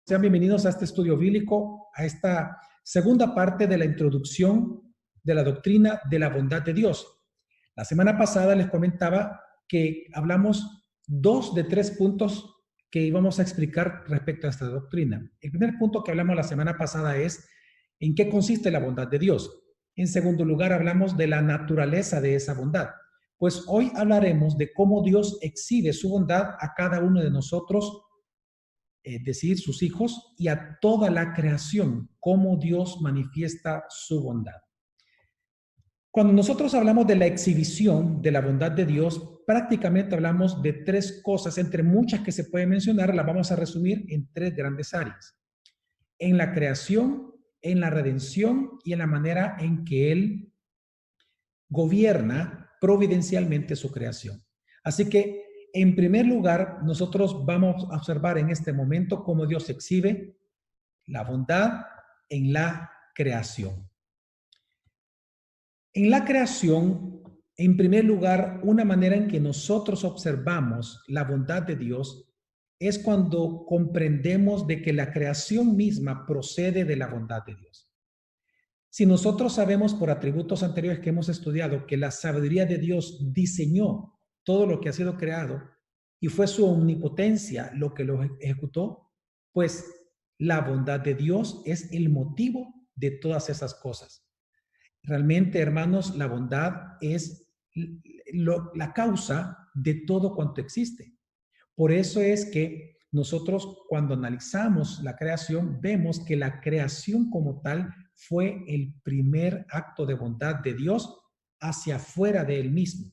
Sean bienvenidos a este estudio bíblico, a esta segunda parte de la introducción de la doctrina de la bondad de Dios. La semana pasada les comentaba que hablamos dos de tres puntos que íbamos a explicar respecto a esta doctrina. El primer punto que hablamos la semana pasada es en qué consiste la bondad de Dios. En segundo lugar, hablamos de la naturaleza de esa bondad. Pues hoy hablaremos de cómo Dios exhibe su bondad a cada uno de nosotros, es decir, sus hijos, y a toda la creación, cómo Dios manifiesta su bondad. Cuando nosotros hablamos de la exhibición de la bondad de Dios, prácticamente hablamos de tres cosas, entre muchas que se pueden mencionar, las vamos a resumir en tres grandes áreas: en la creación, en la redención y en la manera en que Él gobierna providencialmente su creación. Así que, en primer lugar, nosotros vamos a observar en este momento cómo Dios exhibe la bondad en la creación. En la creación, en primer lugar, una manera en que nosotros observamos la bondad de Dios es cuando comprendemos de que la creación misma procede de la bondad de Dios. Si nosotros sabemos por atributos anteriores que hemos estudiado que la sabiduría de Dios diseñó todo lo que ha sido creado y fue su omnipotencia lo que lo ejecutó, pues la bondad de Dios es el motivo de todas esas cosas. Realmente, hermanos, la bondad es la causa de todo cuanto existe. Por eso es que nosotros, cuando analizamos la creación, vemos que la creación como tal fue el primer acto de bondad de Dios hacia afuera de él mismo.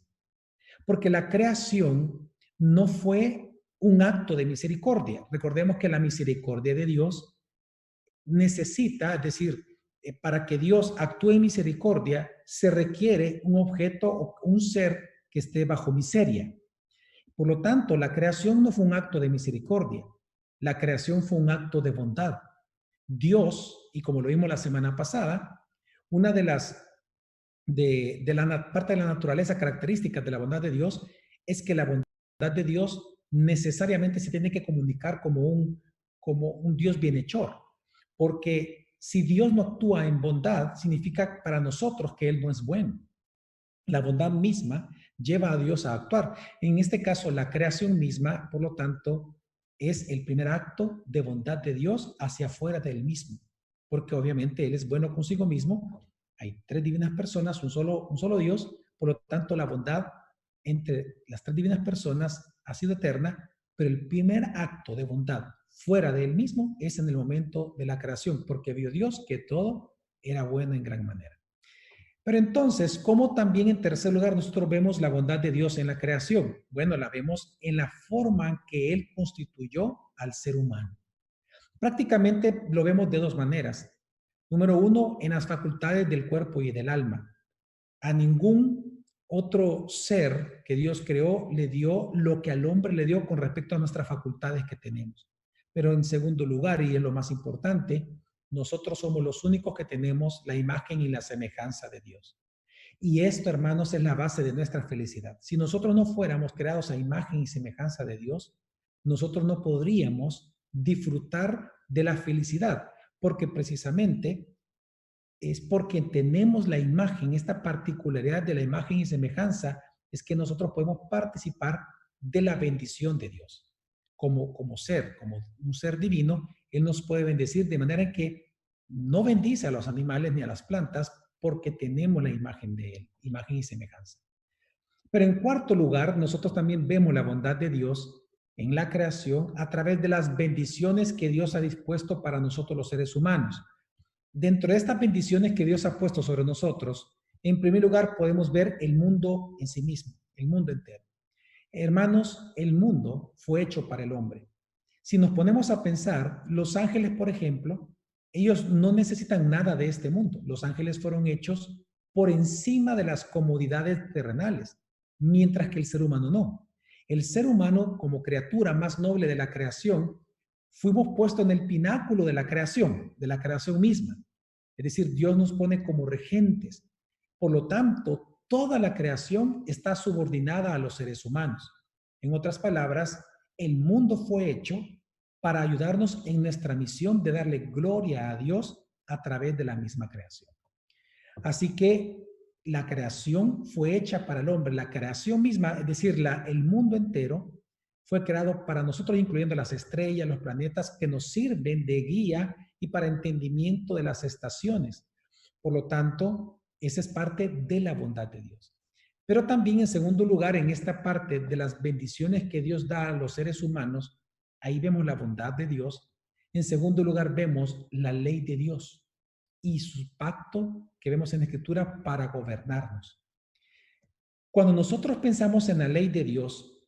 Porque la creación no fue un acto de misericordia. Recordemos que la misericordia de Dios necesita, es decir, para que Dios actúe en misericordia, se requiere un objeto o un ser que esté bajo miseria. Por lo tanto, la creación no fue un acto de misericordia, la creación fue un acto de bondad. Dios, y como lo vimos la semana pasada, una de las de la parte de la naturaleza características de la bondad de Dios es que la bondad de Dios necesariamente se tiene que comunicar como un Dios bienhechor, porque si Dios no actúa en bondad, significa para nosotros que Él no es bueno. La bondad misma lleva a Dios a actuar. En este caso, la creación misma, por lo tanto, es el primer acto de bondad de Dios hacia afuera de Él mismo, porque obviamente Él es bueno consigo mismo. Hay tres divinas personas, un solo Dios, por lo tanto, la bondad entre las tres divinas personas ha sido eterna, pero el primer acto de bondad fuera de Él mismo es en el momento de la creación, porque vio Dios que todo era bueno en gran manera. Pero entonces, ¿cómo también en tercer lugar nosotros vemos la bondad de Dios en la creación? Bueno, la vemos en la forma en que Él constituyó al ser humano. Prácticamente lo vemos de dos maneras. Número uno, en las facultades del cuerpo y del alma. A ningún otro ser que Dios creó le dio lo que al hombre le dio con respecto a nuestras facultades que tenemos. Pero en segundo lugar, y es lo más importante, nosotros somos los únicos que tenemos la imagen y la semejanza de Dios. Y esto, hermanos, es la base de nuestra felicidad. Si nosotros no fuéramos creados a imagen y semejanza de Dios, nosotros no podríamos disfrutar de la felicidad, porque precisamente es porque tenemos la imagen, esta particularidad de la imagen y semejanza, es que nosotros podemos participar de la bendición de Dios. Como ser, como un ser divino, Él nos puede bendecir de manera en que no bendice a los animales ni a las plantas porque tenemos la imagen de Él, imagen y semejanza. Pero en cuarto lugar, nosotros también vemos la bondad de Dios en la creación a través de las bendiciones que Dios ha dispuesto para nosotros los seres humanos. Dentro de estas bendiciones que Dios ha puesto sobre nosotros, en primer lugar podemos ver el mundo en sí mismo, el mundo entero. Hermanos, el mundo fue hecho para el hombre. Si nos ponemos a pensar, los ángeles, por ejemplo, ellos no necesitan nada de este mundo. Los ángeles fueron hechos por encima de las comodidades terrenales, mientras que el ser humano no. El ser humano, como criatura más noble de la creación, fuimos puestos en el pináculo de la creación misma. Es decir, Dios nos pone como regentes. Por lo tanto, toda la creación está subordinada a los seres humanos. En otras palabras, el mundo fue hecho para ayudarnos en nuestra misión de darle gloria a Dios a través de la misma creación. Así que la creación fue hecha para el hombre. La creación misma, es decir, el mundo entero, fue creado para nosotros, incluyendo las estrellas, los planetas, que nos sirven de guía y para entendimiento de las estaciones. Por lo tanto, esa es parte de la bondad de Dios. Pero también, en segundo lugar, en esta parte de las bendiciones que Dios da a los seres humanos, ahí vemos la bondad de Dios. En segundo lugar, vemos la ley de Dios y su pacto que vemos en la Escritura para gobernarnos. Cuando nosotros pensamos en la ley de Dios,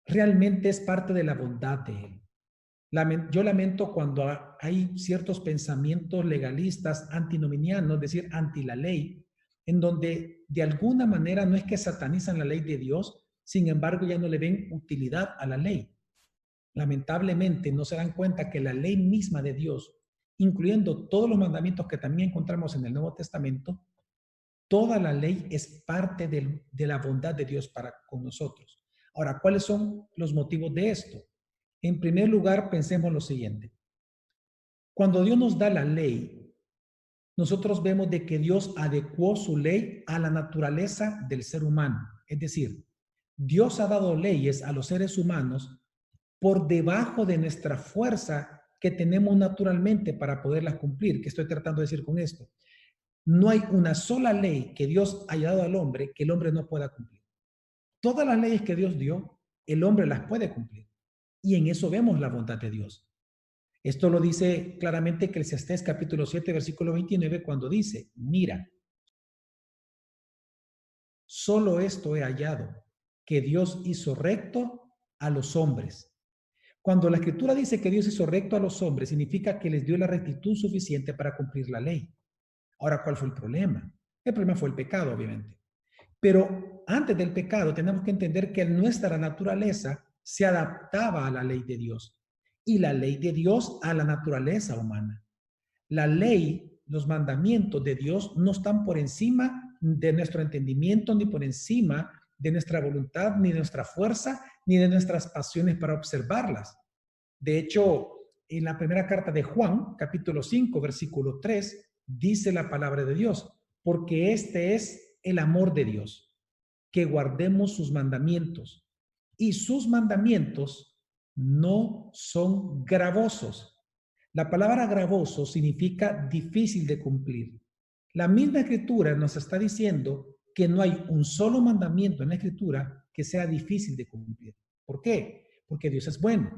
realmente es parte de la bondad de Él. Yo lamento cuando hay ciertos pensamientos legalistas antinominianos, es decir, anti la ley, en donde de alguna manera no es que satanizan la ley de Dios, sin embargo ya no le ven utilidad a la ley. Lamentablemente no se dan cuenta que la ley misma de Dios, incluyendo todos los mandamientos que también encontramos en el Nuevo Testamento, toda la ley es parte de la bondad de Dios para con nosotros. Ahora, ¿cuáles son los motivos de esto? En primer lugar, pensemos lo siguiente. Cuando Dios nos da la ley, nosotros vemos de que Dios adecuó su ley a la naturaleza del ser humano. Es decir, Dios ha dado leyes a los seres humanos por debajo de nuestra fuerza que tenemos naturalmente para poderlas cumplir. ¿Qué estoy tratando de decir con esto? No hay una sola ley que Dios haya dado al hombre que el hombre no pueda cumplir. Todas las leyes que Dios dio, el hombre las puede cumplir. Y en eso vemos la bondad de Dios. Esto lo dice claramente Eclesiastés capítulo 7, versículo 29, cuando dice, mira, solo esto he hallado, que Dios hizo recto a los hombres. Cuando la Escritura dice que Dios hizo recto a los hombres, significa que les dio la rectitud suficiente para cumplir la ley. Ahora, ¿cuál fue el problema? El problema fue el pecado, obviamente. Pero antes del pecado tenemos que entender que nuestra naturaleza se adaptaba a la ley de Dios y la ley de Dios a la naturaleza humana. La ley, los mandamientos de Dios no están por encima de nuestro entendimiento, ni por encima de nuestra voluntad, ni de nuestra fuerza, ni de nuestras pasiones para observarlas. De hecho, en la primera carta de Juan, capítulo 5, versículo 3, dice la palabra de Dios, porque este es el amor de Dios, que guardemos sus mandamientos. Y sus mandamientos no son gravosos. La palabra gravoso significa difícil de cumplir. La misma Escritura nos está diciendo que no hay un solo mandamiento en la Escritura que sea difícil de cumplir. ¿Por qué? Porque Dios es bueno.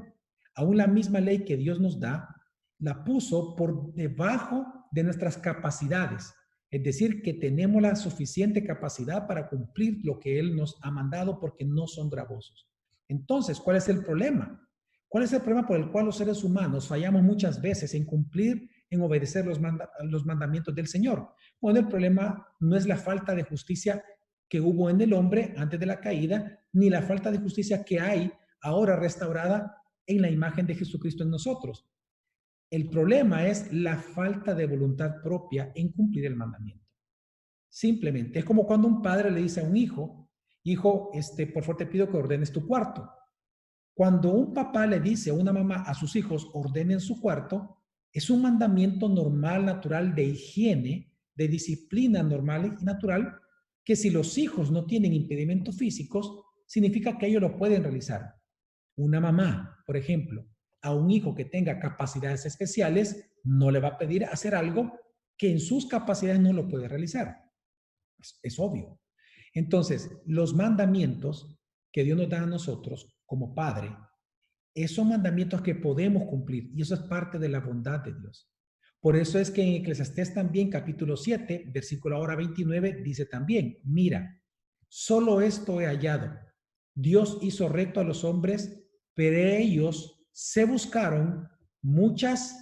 Aún la misma ley que Dios nos da, la puso por debajo de nuestras capacidades. Es decir, que tenemos la suficiente capacidad para cumplir lo que Él nos ha mandado porque no son gravosos. Entonces, ¿cuál es el problema? ¿Cuál es el problema por el cual los seres humanos fallamos muchas veces en cumplir, en obedecer los mandamientos del Señor? Bueno, el problema no es la falta de justicia que hubo en el hombre antes de la caída, ni la falta de justicia que hay ahora restaurada en la imagen de Jesucristo en nosotros. El problema es la falta de voluntad propia en cumplir el mandamiento. Simplemente es como cuando un padre le dice a un hijo, hijo, por favor te pido que ordenes tu cuarto. Cuando un papá le dice a una mamá, a sus hijos, ordenen su cuarto, es un mandamiento normal, natural, de higiene, de disciplina normal y natural, que si los hijos no tienen impedimentos físicos, significa que ellos lo pueden realizar. Una mamá, por ejemplo, a un hijo que tenga capacidades especiales, no le va a pedir hacer algo que en sus capacidades no lo puede realizar. Es obvio. Entonces, los mandamientos que Dios nos da a nosotros como Padre, son mandamientos que podemos cumplir y eso es parte de la bondad de Dios. Por eso es que en Eclesiastés también, capítulo 7, versículo ahora 29, dice también, mira, solo esto he hallado. Dios hizo recto a los hombres, pero ellos se buscaron muchas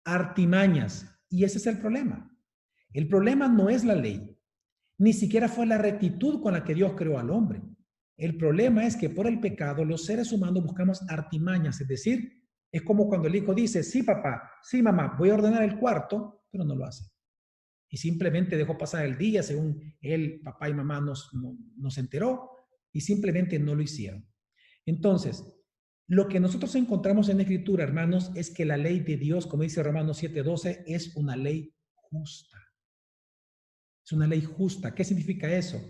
artimañas. Y ese es el problema. El problema no es la ley, ni siquiera fue la rectitud con la que Dios creó al hombre. El problema es que por el pecado los seres humanos buscamos artimañas, es decir, es como cuando el hijo dice, sí papá, sí mamá, voy a ordenar el cuarto, pero no lo hace. Y simplemente dejó pasar el día según él, papá y mamá nos enteró y simplemente no lo hicieron. Entonces, Lo que nosotros encontramos en la Escritura, hermanos, es que la ley de Dios, como dice Romanos 7:12, es una ley justa. Es una ley justa. ¿Qué significa eso?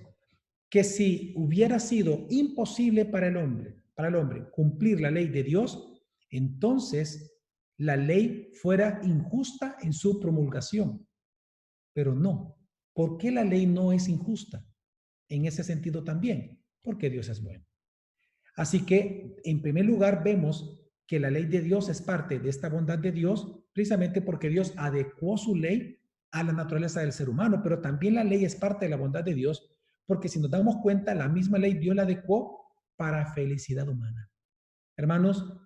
Que si hubiera sido imposible para el hombre cumplir la ley de Dios, entonces la ley fuera injusta en su promulgación. Pero no. ¿Por qué la ley no es injusta? En ese sentido también, porque Dios es bueno. Así que, en primer lugar, vemos que la ley de Dios es parte de esta bondad de Dios, precisamente porque Dios adecuó su ley a la naturaleza del ser humano, pero también la ley es parte de la bondad de Dios, porque si nos damos cuenta, la misma ley Dios la adecuó para felicidad humana. Hermanos,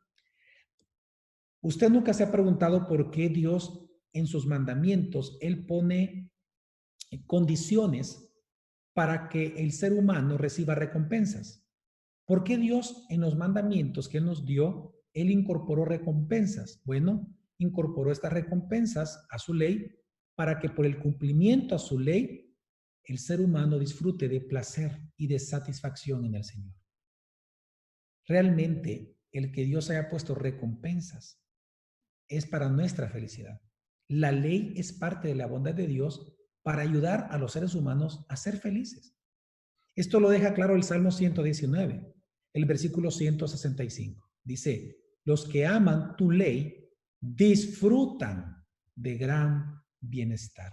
usted nunca se ha preguntado por qué Dios en sus mandamientos, Él pone condiciones para que el ser humano reciba recompensas. ¿Por qué Dios en los mandamientos que Él nos dio, Él incorporó recompensas? Bueno, incorporó estas recompensas a su ley para que por el cumplimiento a su ley, el ser humano disfrute de placer y de satisfacción en el Señor. Realmente, el que Dios haya puesto recompensas es para nuestra felicidad. La ley es parte de la bondad de Dios para ayudar a los seres humanos a ser felices. Esto lo deja claro el Salmo 119, el versículo 165. Dice, los que aman tu ley disfrutan de gran bienestar.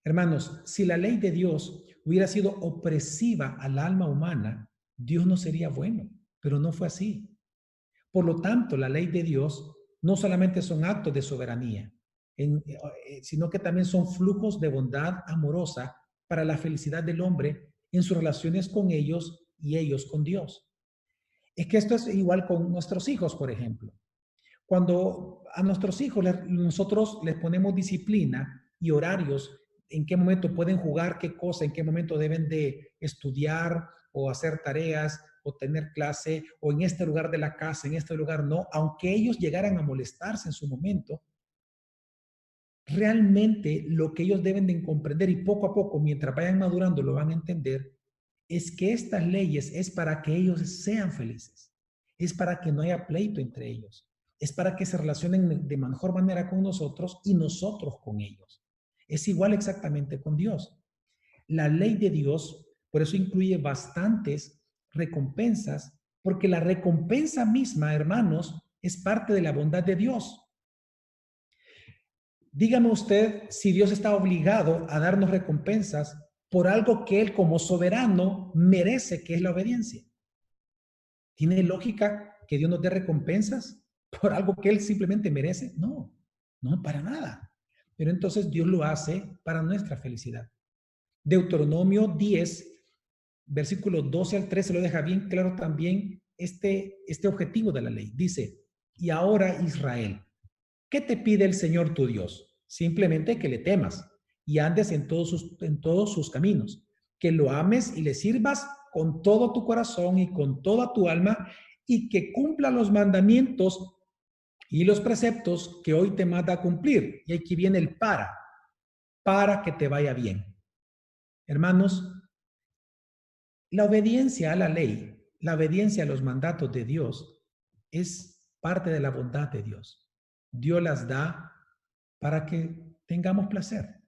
Hermanos, si la ley de Dios hubiera sido opresiva al alma humana, Dios no sería bueno, pero no fue así. Por lo tanto, la ley de Dios no solamente son actos de soberanía, sino que también son flujos de bondad amorosa para la felicidad del hombre en sus relaciones con ellos y ellos con Dios. Es que esto es igual con nuestros hijos, por ejemplo. Cuando a nuestros hijos nosotros les ponemos disciplina y horarios, en qué momento pueden jugar, qué cosa, en qué momento deben de estudiar o hacer tareas o tener clase, o en este lugar de la casa, en este lugar no, aunque ellos llegaran a molestarse en su momento, realmente lo que ellos deben de comprender y poco a poco, mientras vayan madurando, lo van a entender, es que estas leyes es para que ellos sean felices, es para que no haya pleito entre ellos, es para que se relacionen de mejor manera con nosotros y nosotros con ellos. Es igual exactamente con Dios. La ley de Dios, por eso incluye bastantes recompensas, porque la recompensa misma, hermanos, es parte de la bondad de Dios. Dígame usted si Dios está obligado a darnos recompensas por algo que Él como soberano merece, que es la obediencia. ¿Tiene lógica que Dios nos dé recompensas por algo que Él simplemente merece? No, no, para nada. Pero entonces Dios lo hace para nuestra felicidad. Deuteronomio 10, versículos 12 al 13 lo deja bien claro también este objetivo de la ley. Dice, y ahora Israel, ¿qué te pide el Señor tu Dios? Simplemente que le temas y andes en todos sus caminos, que lo ames y le sirvas con todo tu corazón y con toda tu alma y que cumpla los mandamientos y los preceptos que hoy te manda a cumplir. Y aquí viene el para que te vaya bien. Hermanos, la obediencia a la ley, la obediencia a los mandatos de Dios es parte de la bondad de Dios. Dios las da para que tengamos placer.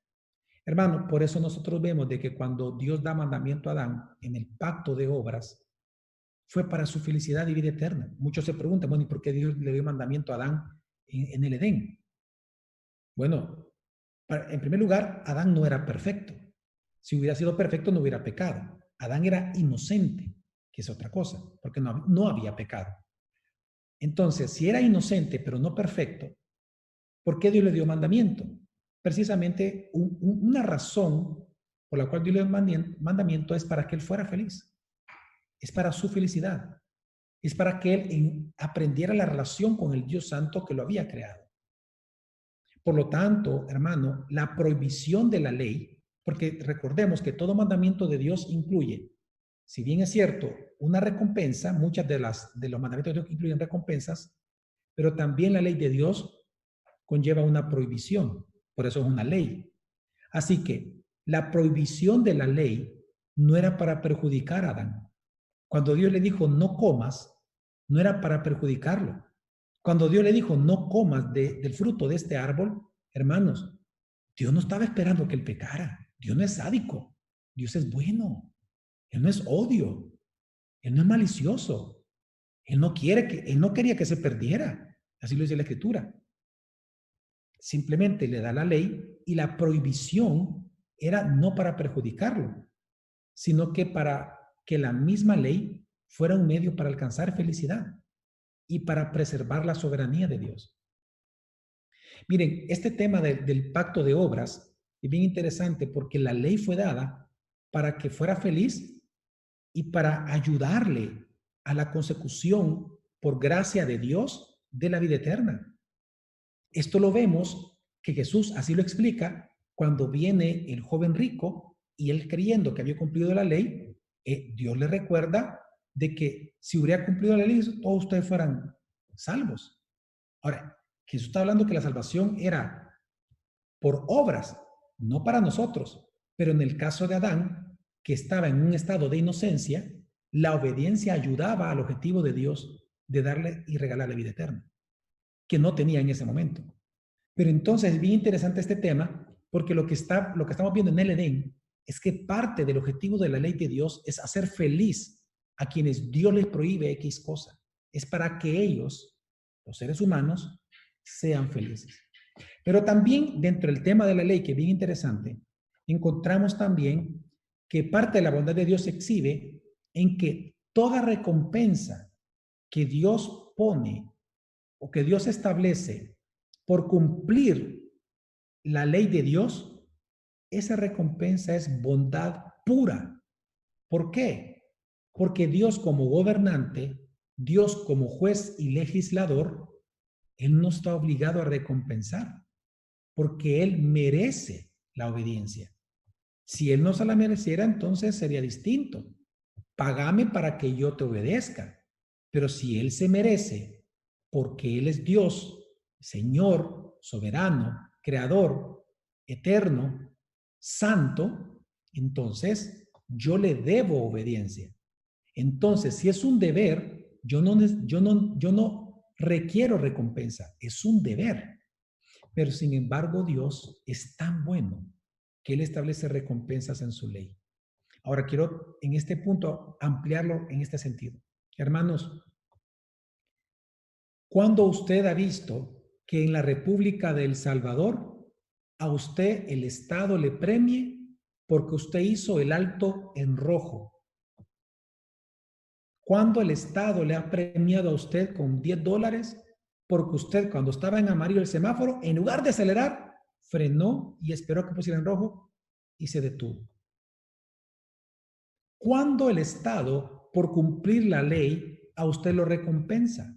Hermano, por eso nosotros vemos de que cuando Dios da mandamiento a Adán en el pacto de obras, fue para su felicidad y vida eterna. Muchos se preguntan, bueno, ¿y por qué Dios le dio mandamiento a Adán en el Edén? Bueno, en primer lugar, Adán no era perfecto. Si hubiera sido perfecto, no hubiera pecado. Adán era inocente, que es otra cosa, porque no había pecado. Entonces, si era inocente, pero no perfecto, ¿por qué Dios le dio mandamiento? Precisamente una razón por la cual Dios le dio mandamiento es para que él fuera feliz. Es para su felicidad. Es para que él aprendiera la relación con el Dios Santo que lo había creado. Por lo tanto, hermano, la prohibición de la ley, porque recordemos que todo mandamiento de Dios incluye, si bien es cierto, una recompensa, muchas de los mandamientos de Dios incluyen recompensas, pero también la ley de Dios conlleva una prohibición, por eso es una ley. Así que la prohibición de la ley no era para perjudicar a Adán. Cuando Dios le dijo no comas, no era para perjudicarlo. Cuando Dios le dijo, no comas del fruto de este árbol, hermanos, Dios no estaba esperando que él pecara. Dios no es sádico. Dios es bueno. Él no es odio. Él no es malicioso. Él no quería que se perdiera. Así lo dice la Escritura. Simplemente le da la ley y la prohibición era no para perjudicarlo, sino que para que la misma ley fuera un medio para alcanzar felicidad y para preservar la soberanía de Dios. Miren, este tema del pacto de obras es bien interesante porque la ley fue dada para que fuera feliz y para ayudarle a la consecución por gracia de Dios de la vida eterna. Esto lo vemos que Jesús así lo explica cuando viene el joven rico y él creyendo que había cumplido la ley, Dios le recuerda de que si hubiera cumplido la ley, todos ustedes fueran salvos. Ahora, Jesús está hablando que la salvación era por obras, no para nosotros, pero en el caso de Adán, que estaba en un estado de inocencia, la obediencia ayudaba al objetivo de Dios de darle y regalarle vida eterna, que no tenía en ese momento. Pero entonces es bien interesante este tema, porque lo que estamos viendo en el Edén es que parte del objetivo de la ley de Dios es hacer feliz a quienes Dios les prohíbe X cosa. Es para que ellos, los seres humanos, sean felices. Pero también dentro del tema de la ley, que es bien interesante, encontramos también que parte de la bondad de Dios se exhibe en que toda recompensa que Dios pone o que Dios establece por cumplir la ley de Dios, esa recompensa es bondad pura. ¿Por qué? Porque Dios como gobernante, Dios como juez y legislador, Él no está obligado a recompensar, porque Él merece la obediencia. Si Él no se la mereciera, entonces sería distinto. Págame para que yo te obedezca. Pero si Él se merece, porque Él es Dios, Señor, soberano, creador, eterno, santo, entonces yo le debo obediencia. Entonces, si es un deber, yo no requiero recompensa, es un deber. Pero sin embargo, Dios es tan bueno que Él establece recompensas en su ley. Ahora quiero en este punto ampliarlo en este sentido. Hermanos, ¿cuándo usted ha visto que en la República de El Salvador a usted el Estado le premie porque usted hizo el alto en rojo? ¿Cuándo el Estado le ha premiado a usted con $10 porque usted cuando estaba en amarillo el semáforo, en lugar de acelerar, frenó y esperó que pusiera en rojo y se detuvo? ¿Cuándo el Estado, por cumplir la ley, a usted lo recompensa?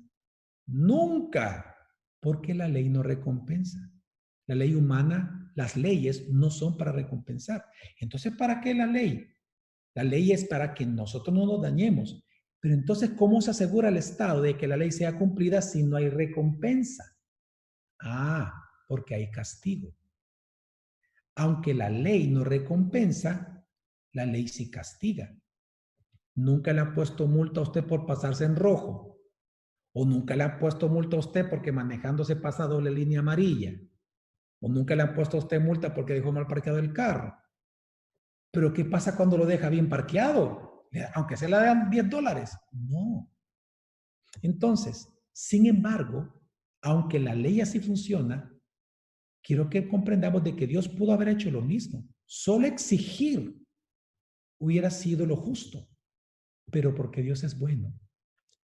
Nunca, porque la ley no recompensa. La ley humana, las leyes no son para recompensar. Entonces, ¿para qué la ley? La ley es para que nosotros no nos dañemos. Pero entonces, ¿cómo se asegura el Estado de que la ley sea cumplida si no hay recompensa? Ah, porque hay castigo. Aunque la ley no recompensa, la ley sí castiga. Nunca le han puesto multa a usted por pasarse en rojo. O nunca le han puesto multa a usted porque manejando se pasa doble línea amarilla. O nunca le han puesto a usted multa porque dejó mal parqueado el carro. Pero ¿qué pasa cuando lo deja bien parqueado? Aunque se le dan $10. No. Entonces, sin embargo, aunque la ley así funciona, quiero que comprendamos de que Dios pudo haber hecho lo mismo. Solo exigir hubiera sido lo justo. Pero porque Dios es bueno,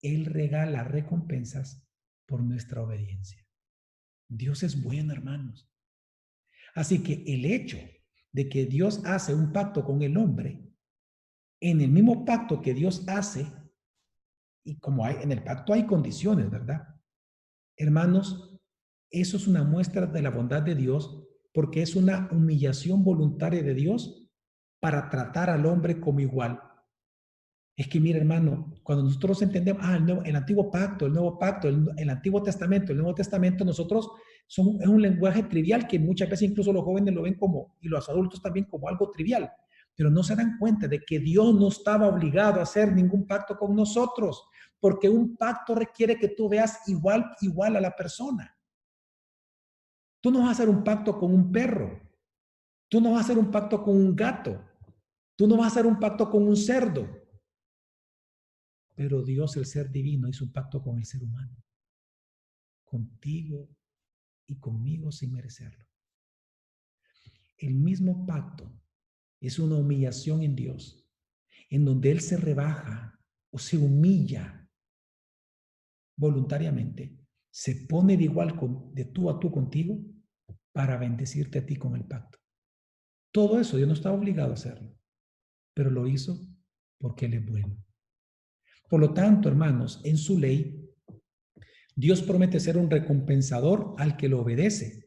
Él regala recompensas por nuestra obediencia. Dios es bueno, hermanos. Así que el hecho de que Dios hace un pacto con el hombre, en el mismo pacto que Dios hace, y como hay en el pacto hay condiciones, ¿verdad? Hermanos, eso es una muestra de la bondad de Dios, porque es una humillación voluntaria de Dios para tratar al hombre como igual. Es que, mira, hermano, cuando nosotros entendemos, el antiguo pacto, el nuevo pacto, el Antiguo Testamento, el Nuevo Testamento, nosotros es un lenguaje trivial que muchas veces incluso los jóvenes lo ven como, y los adultos también como algo trivial, pero no se dan cuenta de que Dios no estaba obligado a hacer ningún pacto con nosotros. porque un pacto requiere que tú veas igual a la persona. Tú no vas a hacer un pacto con un perro, tú no vas a hacer un pacto con un gato, tú no vas a hacer un pacto con un cerdo, pero Dios, el ser divino, hizo un pacto con el ser humano, contigo y conmigo sin merecerlo. El mismo pacto es una humillación en Dios, en donde Él se rebaja o se humilla voluntariamente, se pone de igual de tú a tú contigo para bendecirte a ti con el pacto. Todo eso Dios no estaba obligado a hacerlo, pero lo hizo porque Él es bueno. Por lo tanto, hermanos, en su ley, Dios promete ser un recompensador al que lo obedece,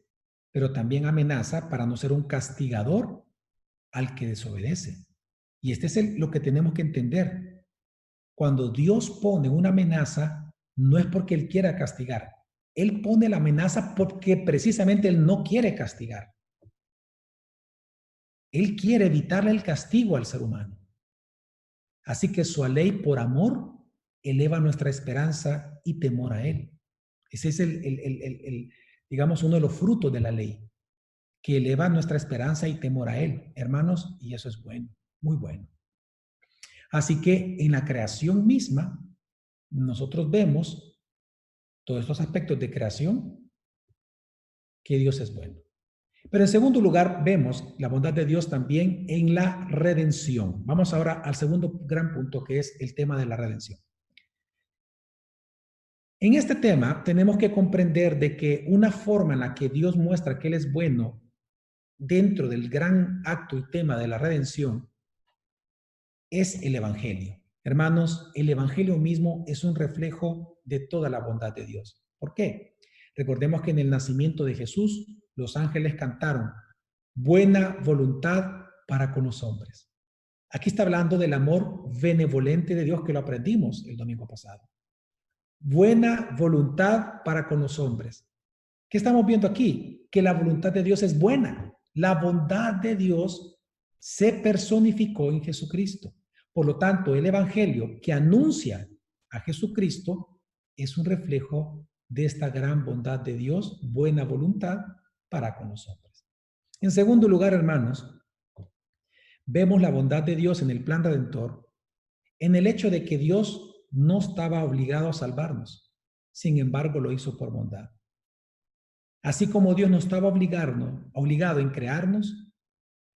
pero también amenaza para no ser un castigador al que desobedece. Y este es lo que tenemos que entender. Cuando Dios pone una amenaza, no es porque Él quiera castigar. Él pone la amenaza porque precisamente Él no quiere castigar. Él quiere evitarle el castigo al ser humano. Así que su ley, por amor, eleva nuestra esperanza y temor a Él. Ese es digamos, uno de los frutos de la ley, que eleva nuestra esperanza y temor a Él, hermanos, y eso es bueno, muy bueno. Así que en la creación misma, nosotros vemos todos estos aspectos de creación, que Dios es bueno. Pero en segundo lugar, vemos la bondad de Dios también en la redención. Vamos ahora al segundo gran punto, que es el tema de la redención. En este tema tenemos que comprender de que una forma en la que Dios muestra que Él es bueno dentro del gran acto y tema de la redención es el Evangelio. Hermanos, el Evangelio mismo es un reflejo de toda la bondad de Dios. ¿Por qué? Recordemos que en el nacimiento de Jesús, los ángeles cantaron, buena voluntad para con los hombres. Aquí está hablando del amor benevolente de Dios que lo aprendimos el domingo pasado. Buena voluntad para con los hombres. ¿Qué estamos viendo aquí? Que la voluntad de Dios es buena. La bondad de Dios se personificó en Jesucristo. Por lo tanto, el Evangelio que anuncia a Jesucristo es un reflejo de esta gran bondad de Dios, buena voluntad para con los hombres. En segundo lugar, hermanos, vemos la bondad de Dios en el plan redentor, en el hecho de que Dios no estaba obligado a salvarnos, sin embargo lo hizo por bondad. Así como Dios no estaba obligado en crearnos,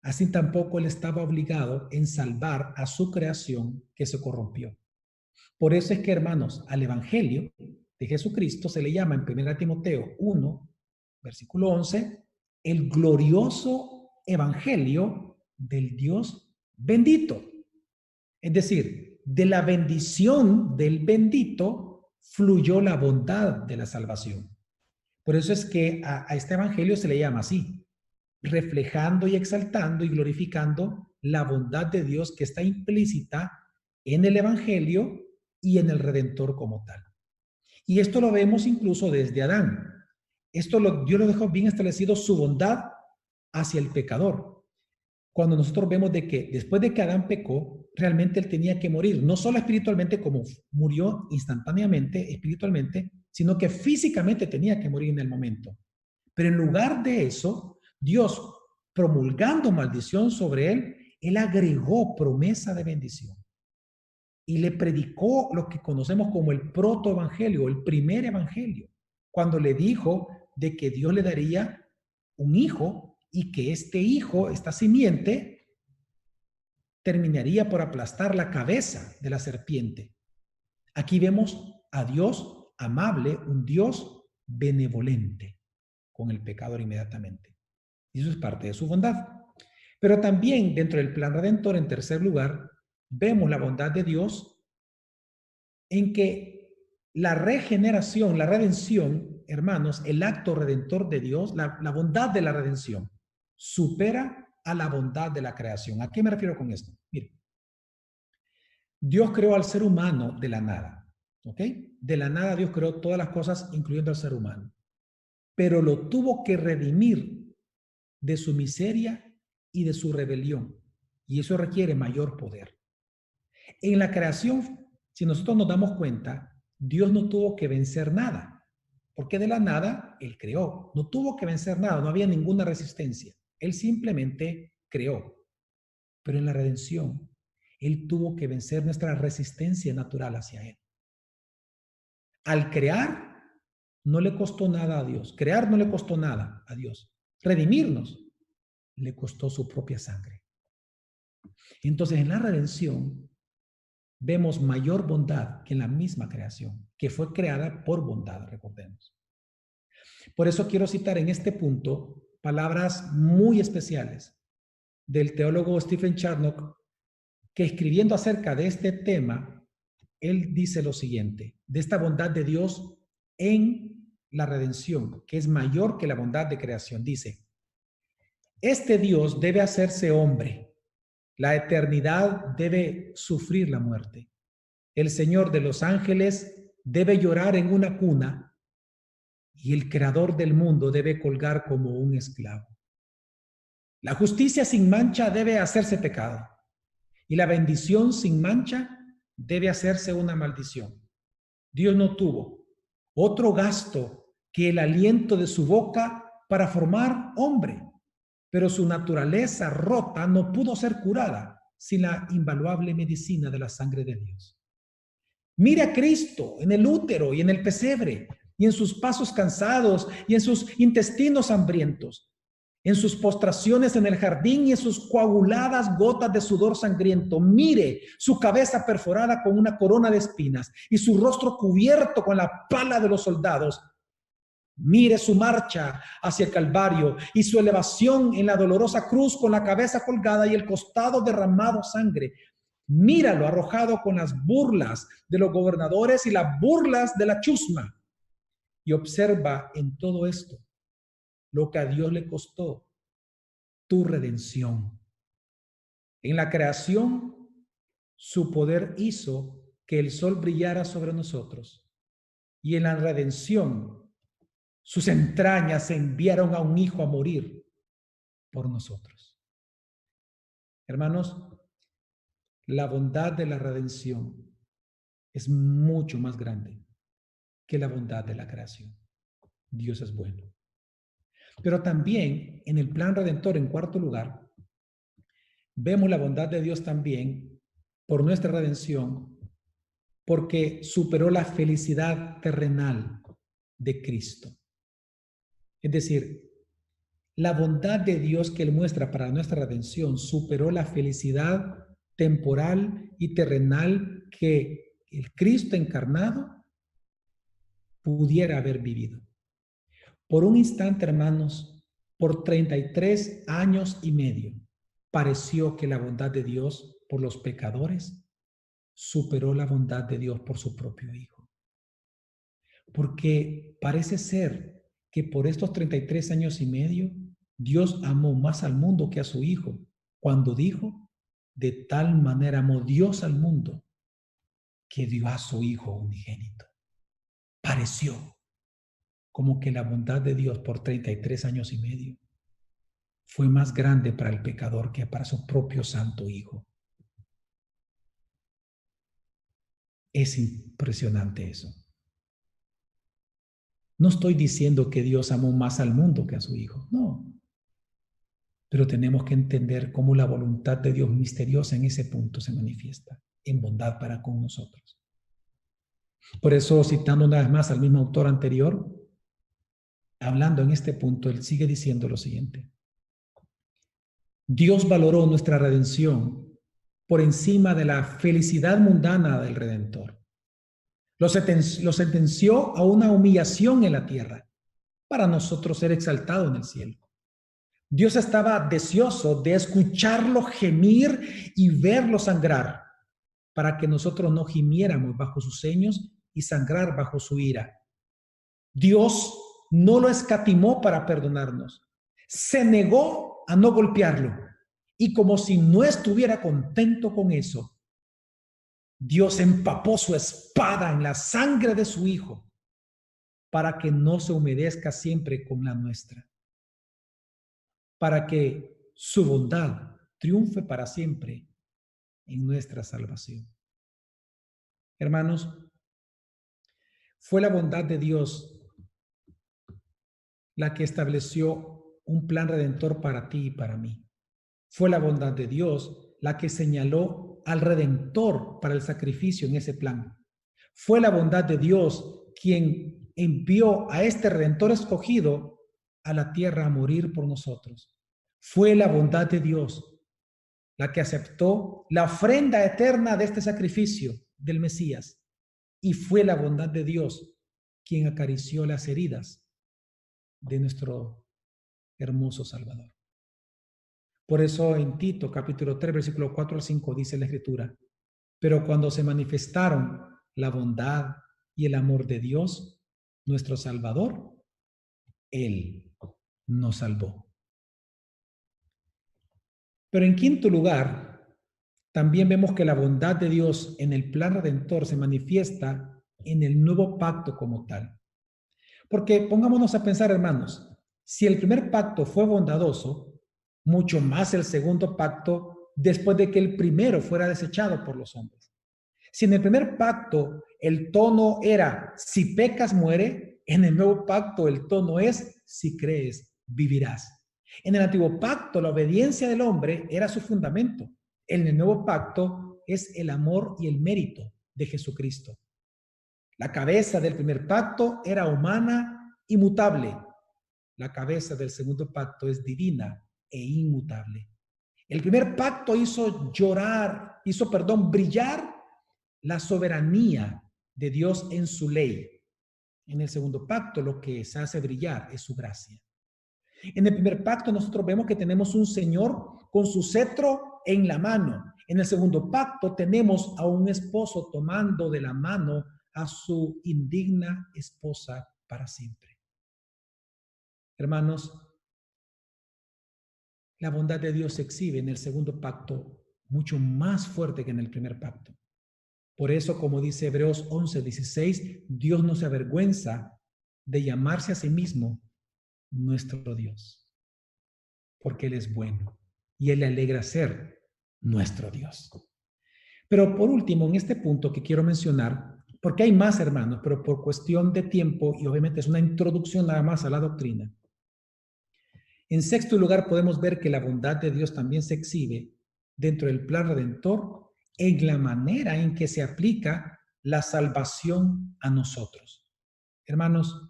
así tampoco Él estaba obligado en salvar a su creación que se corrompió. Por eso es que, hermanos, al Evangelio de Jesucristo se le llama en 1 Timoteo 1, versículo 11, el glorioso Evangelio del Dios bendito. Es decir, de la bendición del bendito fluyó la bondad de la salvación. Por eso es que a este evangelio se le llama así, reflejando y exaltando y glorificando la bondad de Dios que está implícita en el evangelio y en el Redentor como tal. Y esto lo vemos incluso desde Adán. Dios lo dejó bien establecido su bondad hacia el pecador. Cuando nosotros vemos de que después de que Adán pecó, realmente él tenía que morir, no solo espiritualmente como murió instantáneamente espiritualmente, sino que físicamente tenía que morir en el momento. Pero en lugar de eso, Dios, promulgando maldición sobre él, él agregó promesa de bendición. Y le predicó lo que conocemos como el protoevangelio, el primer evangelio, cuando le dijo de que Dios le daría un hijo y que este hijo, esta simiente, terminaría por aplastar la cabeza de la serpiente. Aquí vemos a Dios amable, un Dios benevolente con el pecador inmediatamente. Y eso es parte de su bondad. Pero también dentro del plan redentor, en tercer lugar, vemos la bondad de Dios en que la regeneración, la redención, hermanos, el acto redentor de Dios, la bondad de la redención, supera a la bondad de la creación. ¿A qué me refiero con esto? Mire, Dios creó al ser humano de la nada, ¿ok? De la nada Dios creó todas las cosas, incluyendo al ser humano, pero lo tuvo que redimir de su miseria y de su rebelión, y eso requiere mayor poder. En la creación Si nosotros nos damos cuenta, Dios no tuvo que vencer nada, porque de la nada Él creó. No tuvo que vencer nada, no había ninguna resistencia. Él simplemente creó. Pero en la redención, Él tuvo que vencer nuestra resistencia natural hacia Él. Al crear, no le costó nada a Dios. Crear no le costó nada a Dios. Redimirnos le costó su propia sangre. Entonces, en la redención, vemos mayor bondad que en la misma creación, que fue creada por bondad, recordemos. Por eso quiero citar en este punto palabras muy especiales del teólogo Stephen Charnock, que escribiendo acerca de este tema, él dice lo siguiente, de esta bondad de Dios en la redención, que es mayor que la bondad de creación. Dice, este Dios debe hacerse hombre, la eternidad debe sufrir la muerte. El Señor de los ángeles debe llorar en una cuna y el creador del mundo debe colgar como un esclavo. La justicia sin mancha debe hacerse pecado y la bendición sin mancha debe hacerse una maldición. Dios no tuvo otro gasto que el aliento de su boca para formar hombre, pero su naturaleza rota no pudo ser curada sin la invaluable medicina de la sangre de Dios. Mire a Cristo en el útero y en el pesebre, y en sus pasos cansados y en sus intestinos hambrientos, en sus postraciones en el jardín y en sus coaguladas gotas de sudor sangriento. Mire su cabeza perforada con una corona de espinas y su rostro cubierto con la pala de los soldados. Mire su marcha hacia el Calvario y su elevación en la dolorosa cruz con la cabeza colgada y el costado derramado sangre. Míralo arrojado con las burlas de los gobernadores y las burlas de la chusma. Y observa en todo esto lo que a Dios le costó, tu redención. En la creación, su poder hizo que el sol brillara sobre nosotros. Y en la redención, sus entrañas enviaron a un hijo a morir por nosotros. Hermanos, la bondad de la redención es mucho más grande que la bondad de la creación. Dios es bueno. Pero también en el plan redentor, en cuarto lugar, vemos la bondad de Dios también por nuestra redención, porque superó la felicidad terrenal de Cristo. Es decir, la bondad de Dios que Él muestra para nuestra redención superó la felicidad temporal y terrenal que el Cristo encarnado pudiera haber vivido. Por un instante, hermanos, por 33 años y medio, pareció que la bondad de Dios por los pecadores superó la bondad de Dios por su propio Hijo. Porque parece ser que por estos 33 años y medio, Dios amó más al mundo que a su Hijo, cuando dijo, de tal manera amó Dios al mundo, que dio a su Hijo unigénito. Pareció como que la bondad de Dios por 33 años y medio fue más grande para el pecador que para su propio santo Hijo. Es impresionante eso. No estoy diciendo que Dios amó más al mundo que a su Hijo, no. Pero tenemos que entender cómo la voluntad de Dios misteriosa en ese punto se manifiesta en bondad para con nosotros. Por eso, citando una vez más al mismo autor anterior, hablando en este punto, él sigue diciendo lo siguiente. Dios valoró nuestra redención por encima de la felicidad mundana del Redentor. Lo sentenció a una humillación en la tierra para nosotros ser exaltado en el cielo. Dios estaba deseoso de escucharlo gemir y verlo sangrar para que nosotros no gimiéramos bajo sus seños y sangrar bajo su ira. Dios no lo escatimó para perdonarnos. Se negó a no golpearlo. Y como si no estuviera contento con eso, Dios empapó su espada en la sangre de su Hijo para que no se humedezca siempre con la nuestra. Para que su bondad triunfe para siempre en nuestra salvación. Hermanos, fue la bondad de Dios la que estableció un plan redentor para ti y para mí. Fue la bondad de Dios la que señaló al Redentor para el sacrificio en ese plan. Fue la bondad de Dios quien envió a este Redentor escogido a la tierra a morir por nosotros. Fue la bondad de Dios la que aceptó la ofrenda eterna de este sacrificio del Mesías. Y fue la bondad de Dios quien acarició las heridas de nuestro hermoso Salvador. Por eso en Tito capítulo 3 versículo 4 al 5 dice la Escritura: pero cuando se manifestaron la bondad y el amor de Dios, nuestro Salvador, Él nos salvó. Pero en quinto lugar, también vemos que la bondad de Dios en el plan redentor se manifiesta en el nuevo pacto como tal. Porque pongámonos a pensar, hermanos, si el primer pacto fue bondadoso, mucho más el segundo pacto después de que el primero fuera desechado por los hombres. Si en el primer pacto el tono era si pecas muere, en el nuevo pacto el tono es si crees vivirás. En el antiguo pacto la obediencia del hombre era su fundamento. En el nuevo pacto es el amor y el mérito de Jesucristo. La cabeza del primer pacto era humana y mutable. La cabeza del segundo pacto es divina e inmutable. El primer pacto hizo brillar la soberanía de Dios en su ley. En el segundo pacto lo que se hace brillar es su gracia. En el primer pacto nosotros vemos que tenemos un Señor con su cetro en la mano. En el segundo pacto tenemos a un esposo tomando de la mano a su indigna esposa para siempre. Hermanos, la bondad de Dios se exhibe en el segundo pacto mucho más fuerte que en el primer pacto. Por eso, como dice Hebreos 11:16, Dios no se avergüenza de llamarse a sí mismo nuestro Dios, porque Él es bueno y Él le alegra ser nuestro Dios. Pero por último, en este punto que quiero mencionar, porque hay más, hermanos, pero por cuestión de tiempo y obviamente es una introducción nada más a la doctrina. En sexto lugar, podemos ver que la bondad de Dios también se exhibe dentro del plan redentor en la manera en que se aplica la salvación a nosotros. Hermanos,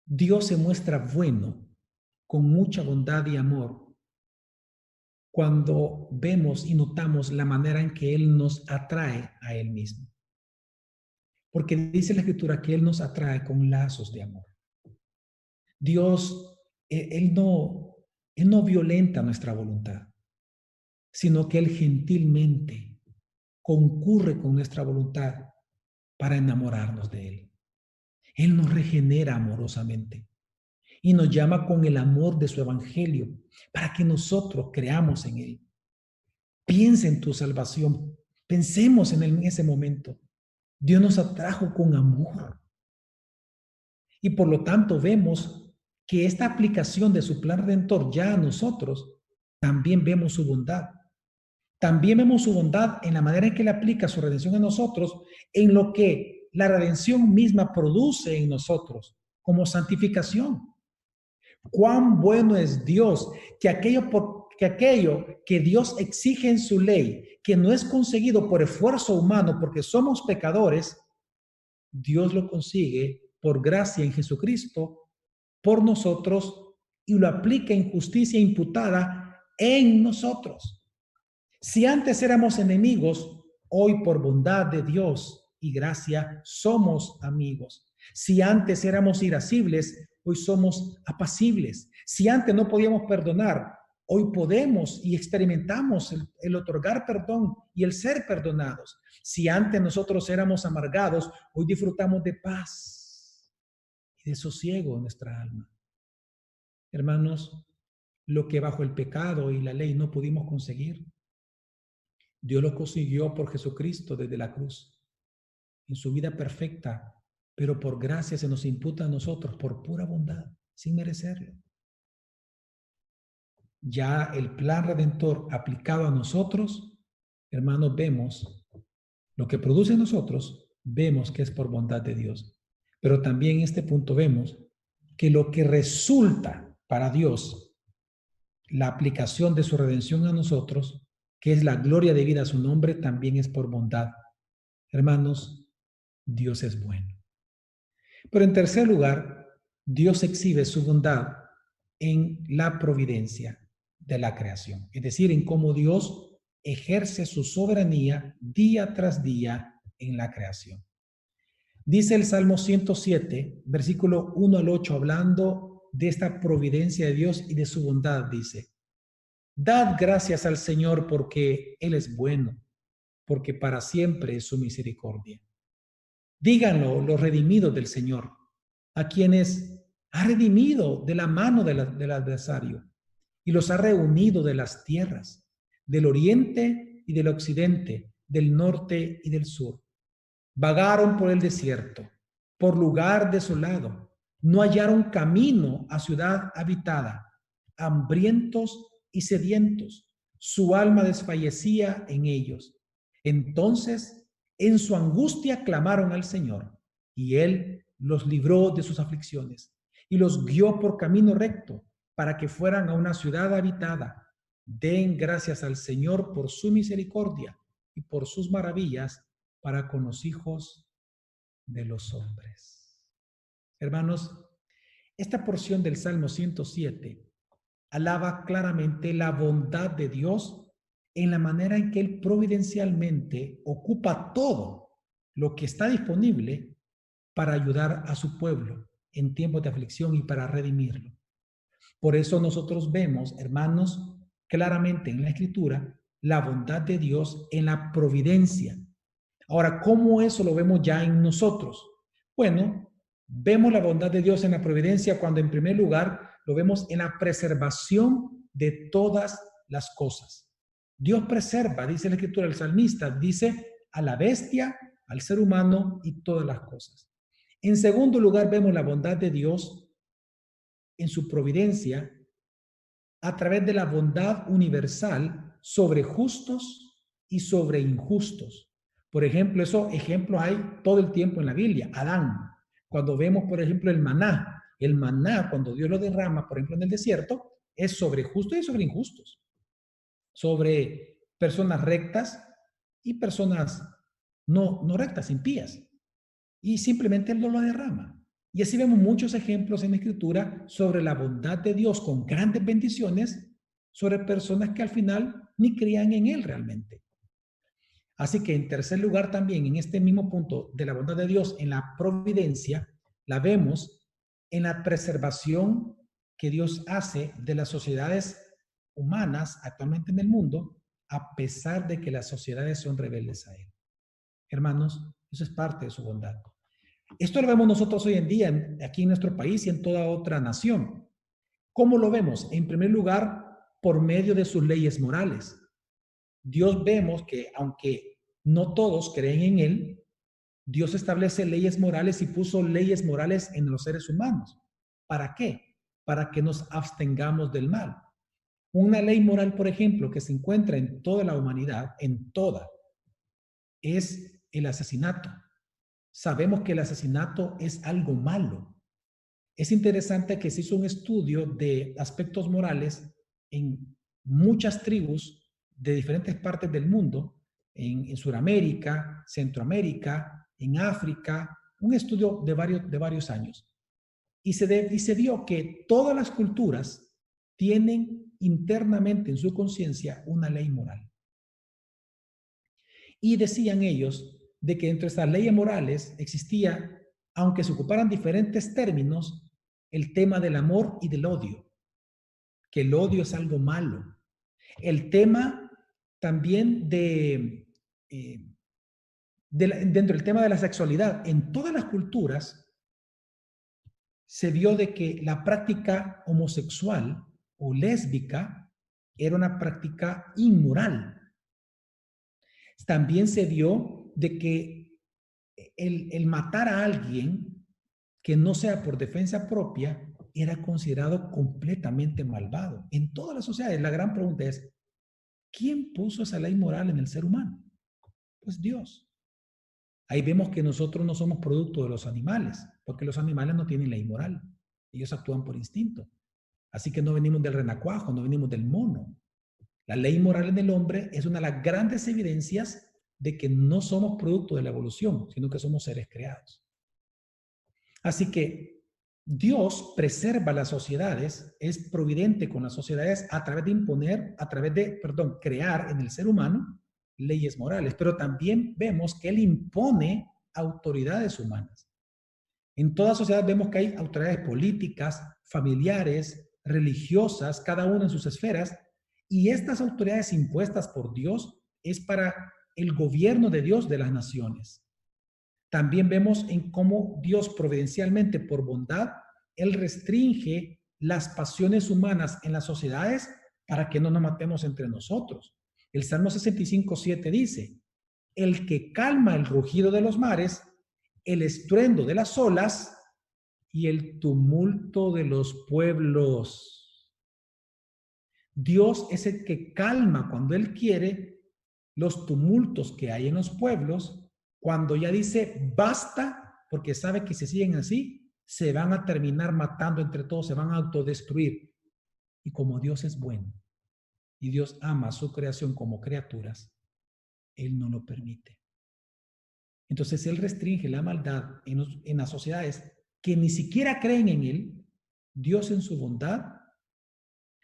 Dios se muestra bueno, con mucha bondad y amor, cuando vemos y notamos la manera en que Él nos atrae a Él mismo. Porque dice la Escritura que Él nos atrae con lazos de amor. Dios, Él no violenta nuestra voluntad, sino que Él gentilmente concurre con nuestra voluntad para enamorarnos de Él. Él nos regenera amorosamente y nos llama con el amor de su evangelio para que nosotros creamos en Él. Piensa en tu salvación. Pensemos en Él en ese momento. Dios nos atrajo con amor. Y por lo tanto vemos que esta aplicación de su plan redentor ya a nosotros, también vemos su bondad. También vemos su bondad en la manera en que Él aplica su redención a nosotros, en lo que la redención misma produce en nosotros, como santificación. Cuán bueno es Dios que aquello que Dios exige en su ley, que no es conseguido por esfuerzo humano porque somos pecadores, Dios lo consigue por gracia en Jesucristo, por nosotros, y lo aplica en justicia imputada en nosotros. Si antes éramos enemigos, hoy por bondad de Dios y gracia somos amigos. Si antes éramos irascibles, hoy somos apacibles. Si antes no podíamos perdonar, hoy podemos y experimentamos el otorgar perdón y el ser perdonados. Si antes nosotros éramos amargados, hoy disfrutamos de paz y de sosiego en nuestra alma. Hermanos, lo que bajo el pecado y la ley no pudimos conseguir, Dios lo consiguió por Jesucristo desde la cruz, en su vida perfecta, pero por gracia se nos imputa a nosotros por pura bondad, sin merecerlo. Ya el plan redentor aplicado a nosotros, hermanos, vemos Lo que produce en nosotros, vemos que es por bondad de Dios. Pero también en este punto vemos que lo que resulta para Dios, la aplicación de su redención a nosotros, que es la gloria de vida a su nombre, también es por bondad. Hermanos, Dios es bueno. Pero en tercer lugar, Dios exhibe su bondad en la providencia de la creación, es decir, en cómo Dios ejerce su soberanía día tras día en la creación. Dice el Salmo 107, versículo 1 al 8, hablando de esta providencia de Dios y de su bondad, dice: Dad gracias al Señor porque Él es bueno, porque para siempre es su misericordia. Díganlo los redimidos del Señor, a quienes ha redimido de la mano del adversario y los ha reunido de las tierras, del oriente y del occidente, del norte y del sur. Vagaron por el desierto, por lugar desolado, no hallaron camino a ciudad habitada, hambrientos y sedientos, su alma desfallecía en ellos. Entonces, en su angustia clamaron al Señor, y Él los libró de sus aflicciones, y los guió por camino recto, para que fueran a una ciudad habitada. Den gracias al Señor por su misericordia y por sus maravillas para con los hijos de los hombres. Hermanos, esta porción del Salmo 107 alaba claramente la bondad de Dios en la manera en que Él providencialmente ocupa todo lo que está disponible para ayudar a su pueblo en tiempos de aflicción y para redimirlo. Por eso nosotros vemos, hermanos, claramente en la Escritura, la bondad de Dios en la providencia. Ahora, ¿cómo eso lo vemos ya en nosotros? Bueno, vemos la bondad de Dios en la providencia cuando en primer lugar lo vemos en la preservación de todas las cosas. Dios preserva, dice la Escritura, el salmista, dice a la bestia, al ser humano y todas las cosas. En segundo lugar, vemos la bondad de Dios en su providencia a través de la bondad universal sobre justos y sobre injustos. Por ejemplo, esos ejemplos hay todo el tiempo en la Biblia. Adán, cuando vemos, por ejemplo, el maná, cuando Dios lo derrama, por ejemplo, en el desierto, es sobre justos y sobre injustos, sobre personas rectas y personas no rectas, impías. Y simplemente Él no lo derrama. Y así vemos muchos ejemplos en la Escritura sobre la bondad de Dios con grandes bendiciones sobre personas que al final ni creían en Él realmente. Así que en tercer lugar también en este mismo punto de la bondad de Dios en la providencia, la vemos en la preservación que Dios hace de las sociedades humanas actualmente en el mundo, a pesar de que las sociedades son rebeldes a Él. Hermanos, eso es parte de su bondad. Esto lo vemos nosotros hoy en día, aquí en nuestro país y en toda otra nación. ¿Cómo lo vemos? En primer lugar, por medio de sus leyes morales. Dios vemos que aunque no todos creen en Él, Dios establece leyes morales y puso leyes morales en los seres humanos. ¿Para qué? Para que nos abstengamos del mal. Una ley moral, por ejemplo, que se encuentra en toda la humanidad, en toda, es el asesinato. Sabemos que el asesinato es algo malo. Es interesante que se hizo un estudio de aspectos morales en muchas tribus de diferentes partes del mundo, en Sudamérica, Centroamérica, en África, un estudio de varios años. Y se vio que todas las culturas tienen internamente en su conciencia una ley moral. Y decían ellos de que entre estas leyes morales existía, aunque se ocuparan diferentes términos, el tema del amor y del odio, que el odio es algo malo. El tema también dentro del tema de la sexualidad, en todas las culturas se vio de que la práctica homosexual o lésbica era una práctica inmoral. También se vio de que el matar a alguien que no sea por defensa propia era considerado completamente malvado. En todas las sociedades, la gran pregunta es, ¿quién puso esa ley moral en el ser humano? Pues Dios. Ahí vemos que nosotros no somos producto de los animales, porque los animales no tienen ley moral. Ellos actúan por instinto. Así que no venimos del renacuajo, no venimos del mono. La ley moral en el hombre es una de las grandes evidencias de que no somos producto de la evolución, sino que somos seres creados. Así que Dios preserva las sociedades, es providente con las sociedades a través de imponer, crear en el ser humano leyes morales, pero también vemos que Él impone autoridades humanas. En toda sociedad vemos que hay autoridades políticas, familiares, religiosas, cada una en sus esferas, y estas autoridades impuestas por Dios es para el gobierno de Dios de las naciones. También vemos en cómo Dios providencialmente, por bondad, Él restringe las pasiones humanas en las sociedades para que no nos matemos entre nosotros. El Salmo 65:7 dice, el que calma el rugido de los mares, el estruendo de las olas y el tumulto de los pueblos. Dios es el que calma cuando Él quiere los tumultos que hay en los pueblos, cuando ya dice basta, porque sabe que si siguen así, se van a terminar matando entre todos, se van a autodestruir. Y como Dios es bueno y Dios ama a su creación como criaturas, Él no lo permite. Entonces Él restringe la maldad en las sociedades que ni siquiera creen en Él. Dios en su bondad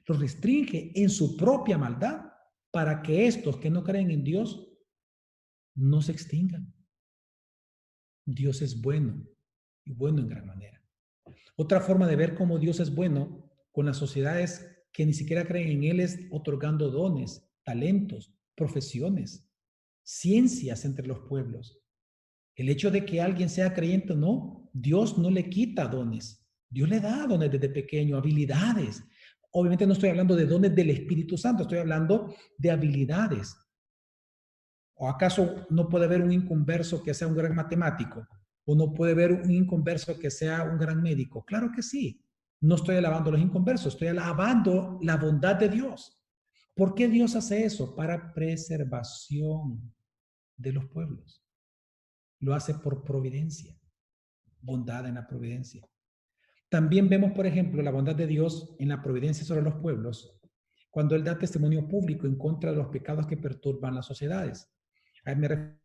los restringe en su propia maldad para que estos que no creen en Dios no se extingan. Dios es bueno y bueno en gran manera. Otra forma de ver cómo Dios es bueno con las sociedades que ni siquiera creen en Él es otorgando dones, talentos, profesiones, ciencias entre los pueblos. El hecho de que alguien sea creyente o no, Dios no le quita dones. Dios le da dones desde pequeño, habilidades. Obviamente no estoy hablando de dones del Espíritu Santo, estoy hablando de habilidades. ¿O acaso no puede haber un inconverso que sea un gran matemático? ¿O no puede haber un inconverso que sea un gran médico? Claro que sí. No estoy alabando a los inconversos, estoy alabando la bondad de Dios. ¿Por qué Dios hace eso? Para preservación de los pueblos. Lo hace por providencia, bondad en la providencia. También vemos, por ejemplo, la bondad de Dios en la providencia sobre los pueblos, cuando Él da testimonio público en contra de los pecados que perturban las sociedades. A me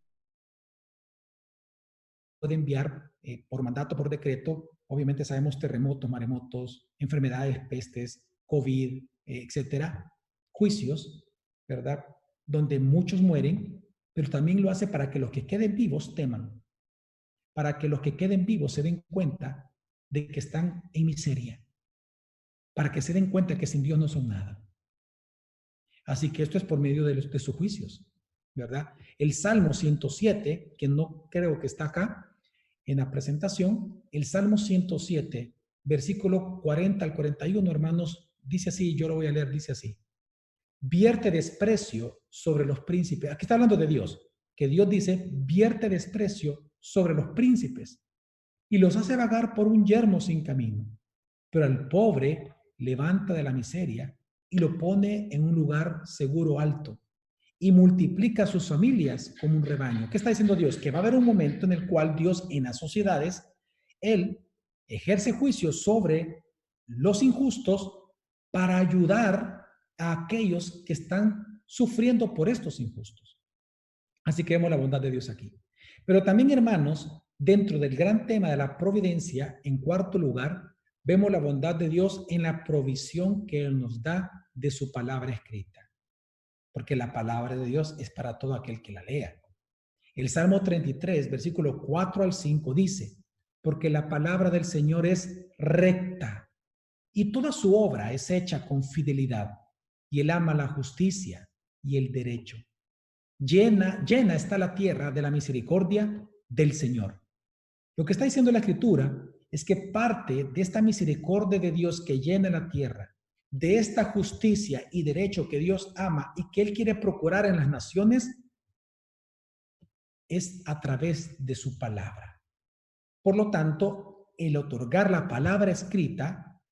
puede enviar por mandato, por decreto, obviamente sabemos terremotos, maremotos, enfermedades, pestes, COVID, etcétera, juicios, ¿verdad? Donde muchos mueren, pero también lo hace para que los que queden vivos teman, para que los que queden vivos se den cuenta de que están en miseria, para que se den cuenta que sin Dios no son nada. Así que esto es por medio de sus juicios, ¿verdad? El Salmo 107, que no creo que está acá en la presentación, el Salmo 107, versículo 40 al 41, hermanos, dice así, yo lo voy a leer, dice así. Vierte desprecio sobre los príncipes. Aquí está hablando de Dios, que Dios dice, vierte desprecio sobre los príncipes y los hace vagar por un yermo sin camino. Pero al pobre levanta de la miseria y lo pone en un lugar seguro alto y multiplica sus familias como un rebaño. ¿Qué está diciendo Dios? Que va a haber un momento en el cual Dios en las sociedades, Él ejerce juicio sobre los injustos para ayudar a aquellos que están sufriendo por estos injustos. Así que vemos la bondad de Dios aquí. Pero también, hermanos, dentro del gran tema de la providencia, en cuarto lugar, vemos la bondad de Dios en la provisión que Él nos da de su palabra escrita. Porque la palabra de Dios es para todo aquel que la lea. El Salmo 33, versículo 4 al 5 dice, porque la palabra del Señor es recta y toda su obra es hecha con fidelidad y Él ama la justicia y el derecho. Llena está la tierra de la misericordia del Señor. Lo que está diciendo la Escritura es que parte de esta misericordia de Dios que llena la tierra, de esta justicia y derecho que Dios ama y que Él quiere procurar en las naciones, es a través de su palabra. Por lo tanto, el otorgar la palabra escrita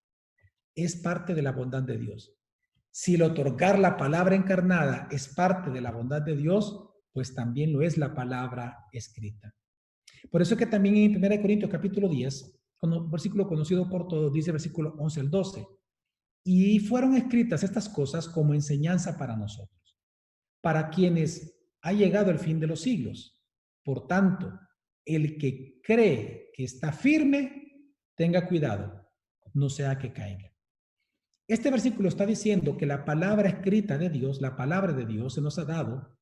es parte de la bondad de Dios. Si el otorgar la palabra encarnada es parte de la bondad de Dios, pues también lo es la palabra escrita. Por eso es que también en 1 Corintios capítulo 10, versículo conocido por todos, dice versículo 11 al 12, y fueron escritas estas cosas como enseñanza para nosotros, para quienes ha llegado el fin de los siglos. Por tanto, el que cree que está firme, tenga cuidado, no sea que caiga. Este versículo está diciendo que la palabra escrita de Dios, la palabra de Dios se nos ha dado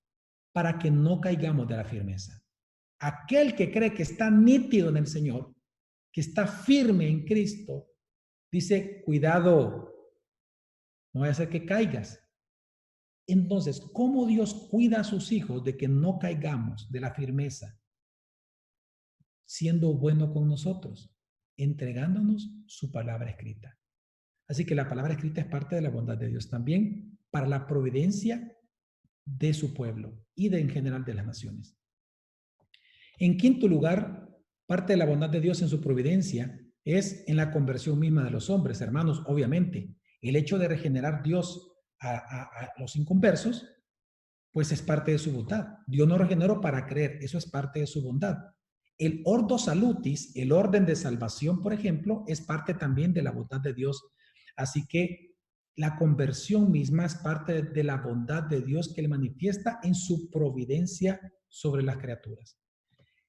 para que no caigamos de la firmeza. Aquel que cree que está nítido en el Señor, que está firme en Cristo, dice, cuidado, no vaya a ser que caigas. Entonces, ¿cómo Dios cuida a sus hijos de que no caigamos de la firmeza? Siendo bueno con nosotros, entregándonos su palabra escrita. Así que la palabra escrita es parte de la bondad de Dios también para la providencia de su pueblo y en general de las naciones. En quinto lugar, parte de la bondad de Dios en su providencia es en la conversión misma de los hombres, hermanos, obviamente. El hecho de regenerar Dios a los inconversos, pues es parte de su bondad. Dios no regeneró para creer, eso es parte de su bondad. El ordo salutis, el orden de salvación, por ejemplo, es parte también de la bondad de Dios. Así que la conversión misma es parte de la bondad de Dios que le manifiesta en su providencia sobre las criaturas.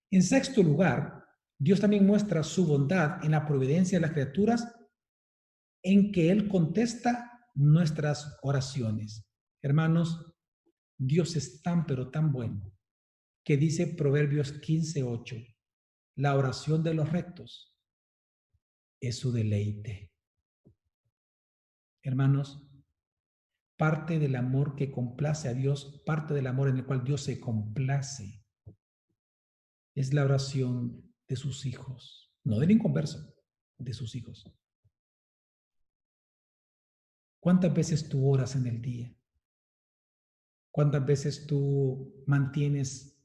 En sexto lugar, Dios también muestra su bondad en la providencia de las criaturas en que Él contesta nuestras oraciones. Hermanos, Dios es tan pero tan bueno que dice Proverbios 15:8, la oración de los rectos es su deleite. Hermanos, parte del amor que complace a Dios, parte del amor en el cual Dios se complace, es la oración de sus hijos, no del inconverso, de sus hijos. ¿Cuántas veces tú oras en el día? ¿Cuántas veces tú mantienes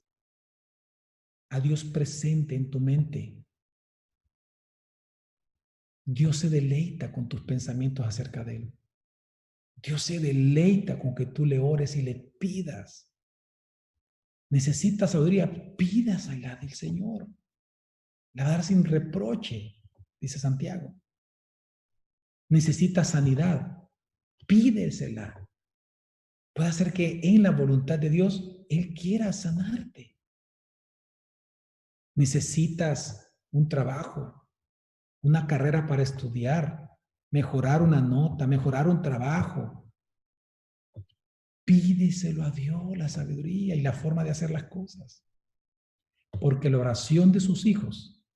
a Dios presente en tu mente? Dios se deleita con tus pensamientos acerca de Él. Dios se deleita con que tú le ores y le pidas. Necesitas sabiduría, pídasela del Señor. La va a dar sin reproche, dice Santiago. Necesitas sanidad, pídesela. Puede ser que en la voluntad de Dios Él quiera sanarte. Necesitas un trabajo, una carrera para estudiar, mejorar una nota, mejorar un trabajo. Pídeselo a Dios la sabiduría y la forma de hacer las cosas. Porque la oración de sus hijos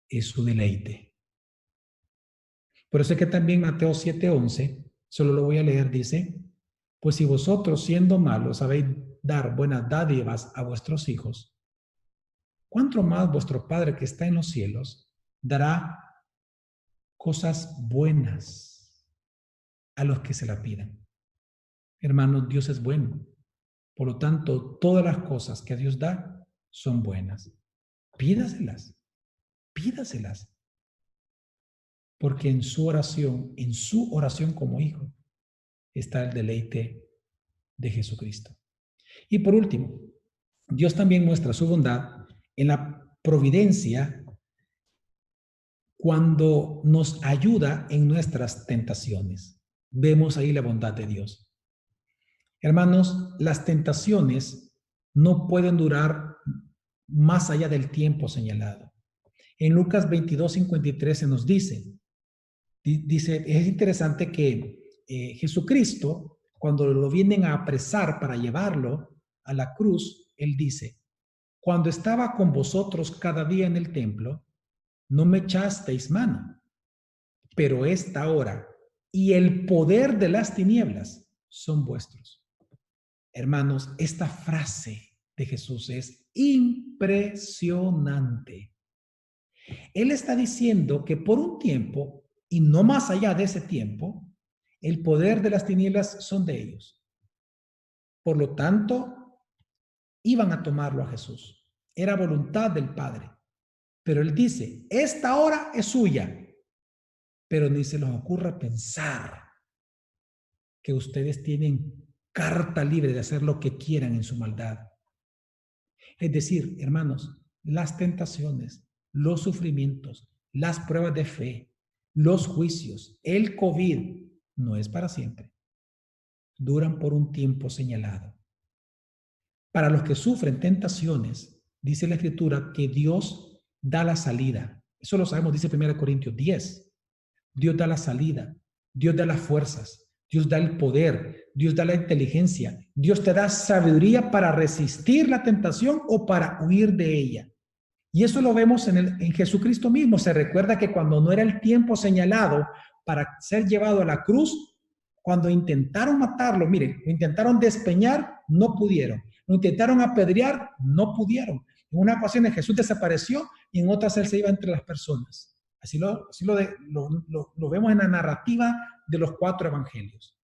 es su deleite. Por eso es que también Mateo 7:11, solo lo voy a leer, dice, pues si vosotros siendo malos sabéis dar buenas dádivas a vuestros hijos, ¿cuánto más vuestro Padre que está en los cielos dará cosas buenas a los que se la pidan? Hermanos, Dios es bueno. Por lo tanto, todas las cosas que Dios da son buenas. Pídaselas, pídaselas. Porque en su oración como hijo, está el deleite de Jesucristo. Y por último, Dios también muestra su bondad en la providencia cuando nos ayuda en nuestras tentaciones. Vemos ahí la bondad de Dios. Hermanos, las tentaciones no pueden durar más allá del tiempo señalado. En Lucas 22:53 se nos dice, es interesante que Jesucristo, cuando lo vienen a apresar para llevarlo a la cruz, él dice, cuando estaba con vosotros cada día en el templo, no me echasteis mano, pero esta hora y el poder de las tinieblas son vuestros. Hermanos, esta frase de Jesús es impresionante. Él está diciendo que por un tiempo, y no más allá de ese tiempo, el poder de las tinieblas son de ellos. Por lo tanto, iban a tomarlo a Jesús. Era voluntad del Padre. Pero él dice, esta hora es suya. Pero ni se les ocurra pensar que ustedes tienen carta libre de hacer lo que quieran en su maldad. Es decir, hermanos, las tentaciones, los sufrimientos, las pruebas de fe, los juicios, el COVID, no es para siempre. Duran por un tiempo señalado. Para los que sufren tentaciones, dice la Escritura que Dios da la salida. Eso lo sabemos, dice 1 Corintios 10. Dios da la salida, Dios da las fuerzas, Dios da el poder, Dios da la inteligencia, Dios te da sabiduría para resistir la tentación o para huir de ella. Y eso lo vemos en Jesucristo mismo. Se recuerda que cuando no era el tiempo señalado para ser llevado a la cruz, cuando intentaron matarlo, miren, lo intentaron despeñar, no pudieron. Lo intentaron apedrear, no pudieron. En una ocasión Jesús desapareció y en otras él se iba entre las personas. Así lo vemos en la narrativa de los 4 evangelios.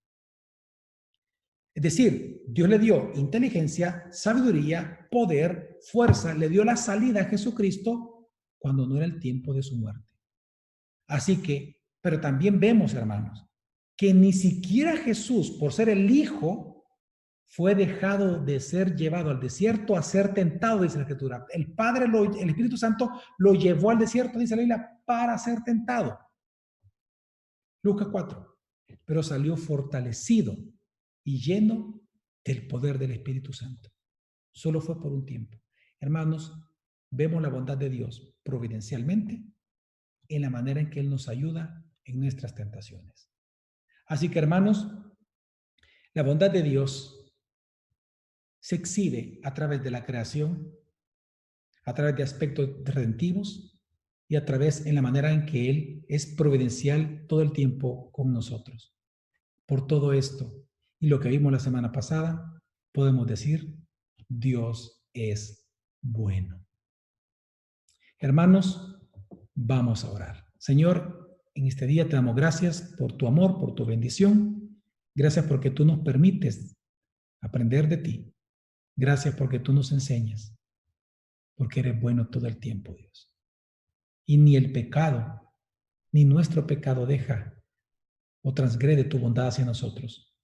Es decir, Dios le dio inteligencia, sabiduría, poder, fuerza, le dio la salida a Jesucristo cuando no era el tiempo de su muerte. Así que, pero también vemos, hermanos, que ni siquiera Jesús, por ser el Hijo, fue dejado de ser llevado al desierto a ser tentado, dice la Escritura. El Padre, el Espíritu Santo lo llevó al desierto, dice la Biblia, para ser tentado. Lucas 4. Pero salió fortalecido y lleno del poder del Espíritu Santo. Solo fue por un tiempo. Hermanos, vemos la bondad de Dios providencialmente en la manera en que Él nos ayuda en nuestras tentaciones. Así que, hermanos, la bondad de Dios se exhibe a través de la creación, a través de aspectos redentivos y a través en la manera en que Él es providencial todo el tiempo con nosotros. Por todo esto y lo que vimos la semana pasada, podemos decir, Dios es bueno. Hermanos, vamos a orar. Señor, en este día te damos gracias por tu amor, por tu bendición. Gracias porque tú nos permites aprender de ti. Gracias porque tú nos enseñas, porque eres bueno todo el tiempo, Dios. Y ni el pecado, ni nuestro pecado deja o transgrede tu bondad hacia nosotros,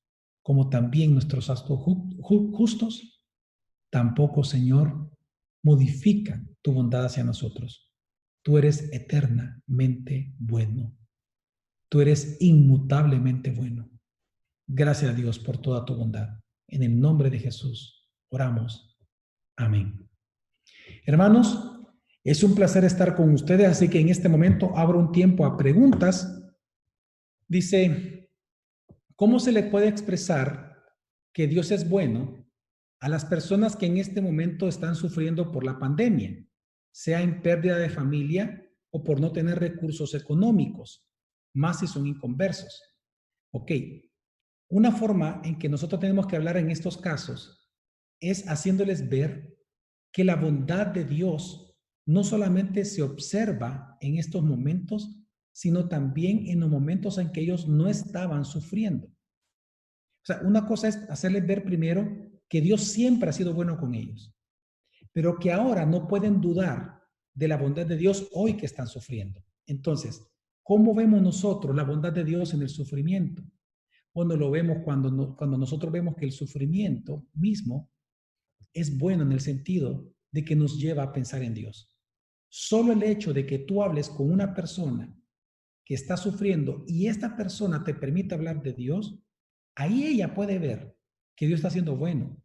como también nuestros actos justos, tampoco, Señor, modifican tu bondad hacia nosotros. Tú eres eternamente bueno. Tú eres inmutablemente bueno. Gracias a Dios por toda tu bondad. En el nombre de Jesús oramos. Amén. Hermanos, es un placer estar con ustedes, así que en este momento abro un tiempo a preguntas. Dice, ¿cómo se le puede expresar que Dios es bueno a las personas que en este momento están sufriendo por la pandemia, sea en pérdida de familia o por no tener recursos económicos, más si son inconversos? Ok, una forma en que nosotros tenemos que hablar en estos casos es haciéndoles ver que la bondad de Dios no solamente se observa en estos momentos, sino también en los momentos en que ellos no estaban sufriendo. O sea, una cosa es hacerles ver primero que Dios siempre ha sido bueno con ellos, pero que ahora no pueden dudar de la bondad de Dios hoy que están sufriendo. Entonces, ¿cómo vemos nosotros la bondad de Dios en el sufrimiento? Bueno, lo vemos cuando nosotros vemos que el sufrimiento mismo es bueno en el sentido de que nos lleva a pensar en Dios. Solo el hecho de que tú hables con una persona que está sufriendo y esta persona te permite hablar de Dios, ahí ella puede ver que Dios está siendo bueno,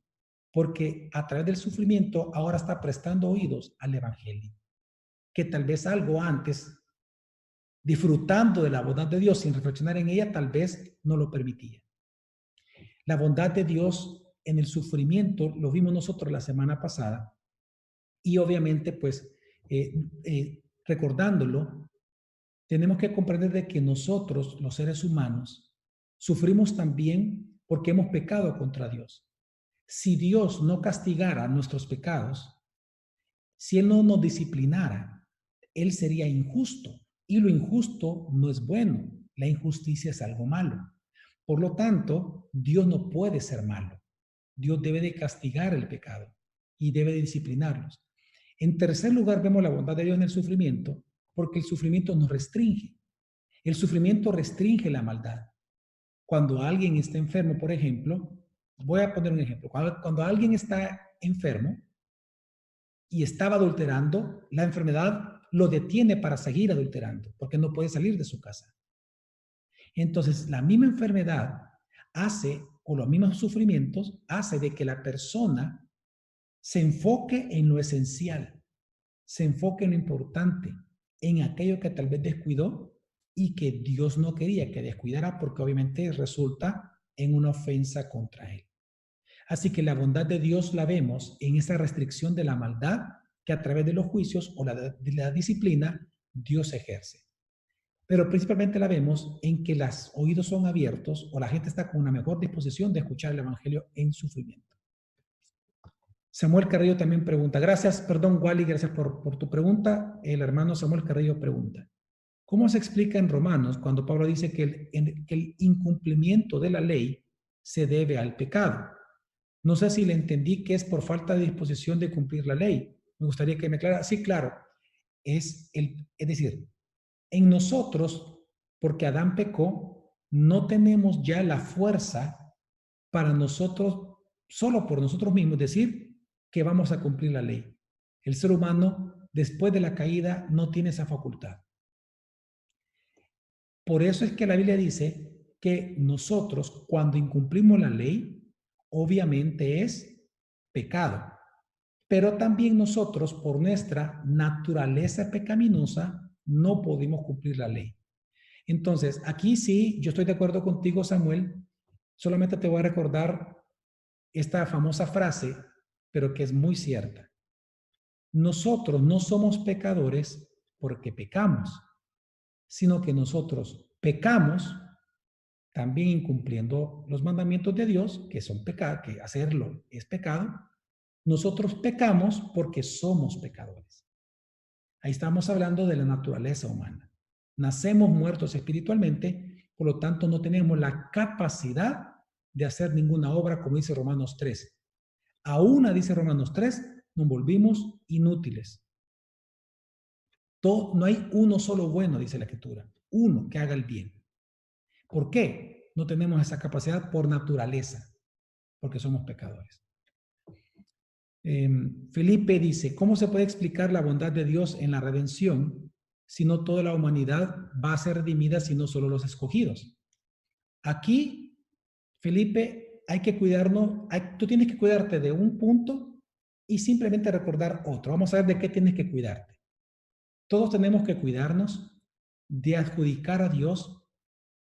porque a través del sufrimiento ahora está prestando oídos al Evangelio, que tal vez algo antes, disfrutando de la bondad de Dios sin reflexionar en ella, tal vez no lo permitía. La bondad de Dios en el sufrimiento lo vimos nosotros la semana pasada y obviamente pues recordándolo, tenemos que comprender de que nosotros, los seres humanos, sufrimos también porque hemos pecado contra Dios. Si Dios no castigara nuestros pecados, si Él no nos disciplinara, Él sería injusto. Y lo injusto no es bueno. La injusticia es algo malo. Por lo tanto, Dios no puede ser malo. Dios debe de castigar el pecado y debe de disciplinarlos. En tercer lugar, vemos la bondad de Dios en el sufrimiento, porque el sufrimiento nos restringe. El sufrimiento restringe la maldad. Cuando alguien está enfermo, por ejemplo, voy a poner un ejemplo. Cuando alguien está enfermo, y estaba adulterando, la enfermedad lo detiene para seguir adulterando, porque no puede salir de su casa. Entonces, la misma enfermedad hace, o los mismos sufrimientos, hace de que la persona se enfoque en lo esencial, se enfoque en lo importante, en aquello que tal vez descuidó y que Dios no quería que descuidara, porque obviamente resulta en una ofensa contra Él. Así que la bondad de Dios la vemos en esa restricción de la maldad que a través de los juicios o de la disciplina Dios ejerce. Pero principalmente la vemos en que los oídos son abiertos o la gente está con una mejor disposición de escuchar el Evangelio en sufrimiento. Samuel Carrillo también pregunta, gracias, perdón Wally, gracias por tu pregunta. El hermano Samuel Carrillo pregunta, ¿cómo se explica en Romanos cuando Pablo dice que el incumplimiento de la ley se debe al pecado? No sé si le entendí que es por falta de disposición de cumplir la ley. Me gustaría que me aclarara. Sí, claro, es decir, en nosotros, porque Adán pecó, no tenemos ya la fuerza para nosotros, solo por nosotros mismos, decir que vamos a cumplir la ley. El ser humano, después de la caída, no tiene esa facultad. Por eso es que la Biblia dice que nosotros, cuando incumplimos la ley, obviamente es pecado. Pero también nosotros, por nuestra naturaleza pecaminosa, no podemos cumplir la ley. Entonces, aquí sí, yo estoy de acuerdo contigo, Samuel. Solamente te voy a recordar esta famosa frase, pero que es muy cierta. Nosotros no somos pecadores porque pecamos, sino que nosotros pecamos también incumpliendo los mandamientos de Dios, que son pecado, que hacerlo es pecado. Nosotros pecamos porque somos pecadores. Ahí estamos hablando de la naturaleza humana. Nacemos muertos espiritualmente, por lo tanto no tenemos la capacidad de hacer ninguna obra, como dice Romanos 3. A una, dice Romanos 3, nos volvimos inútiles. No hay uno solo bueno, dice la Escritura. Uno que haga el bien. ¿Por qué? No tenemos esa capacidad por naturaleza, porque somos pecadores. Felipe dice, ¿cómo se puede explicar la bondad de Dios en la redención si no toda la humanidad va a ser redimida, sino solo los escogidos? Aquí, Felipe, hay que cuidarnos, tú tienes que cuidarte de un punto y simplemente recordar otro. Vamos a ver de qué tienes que cuidarte. Todos tenemos que cuidarnos de adjudicar a Dios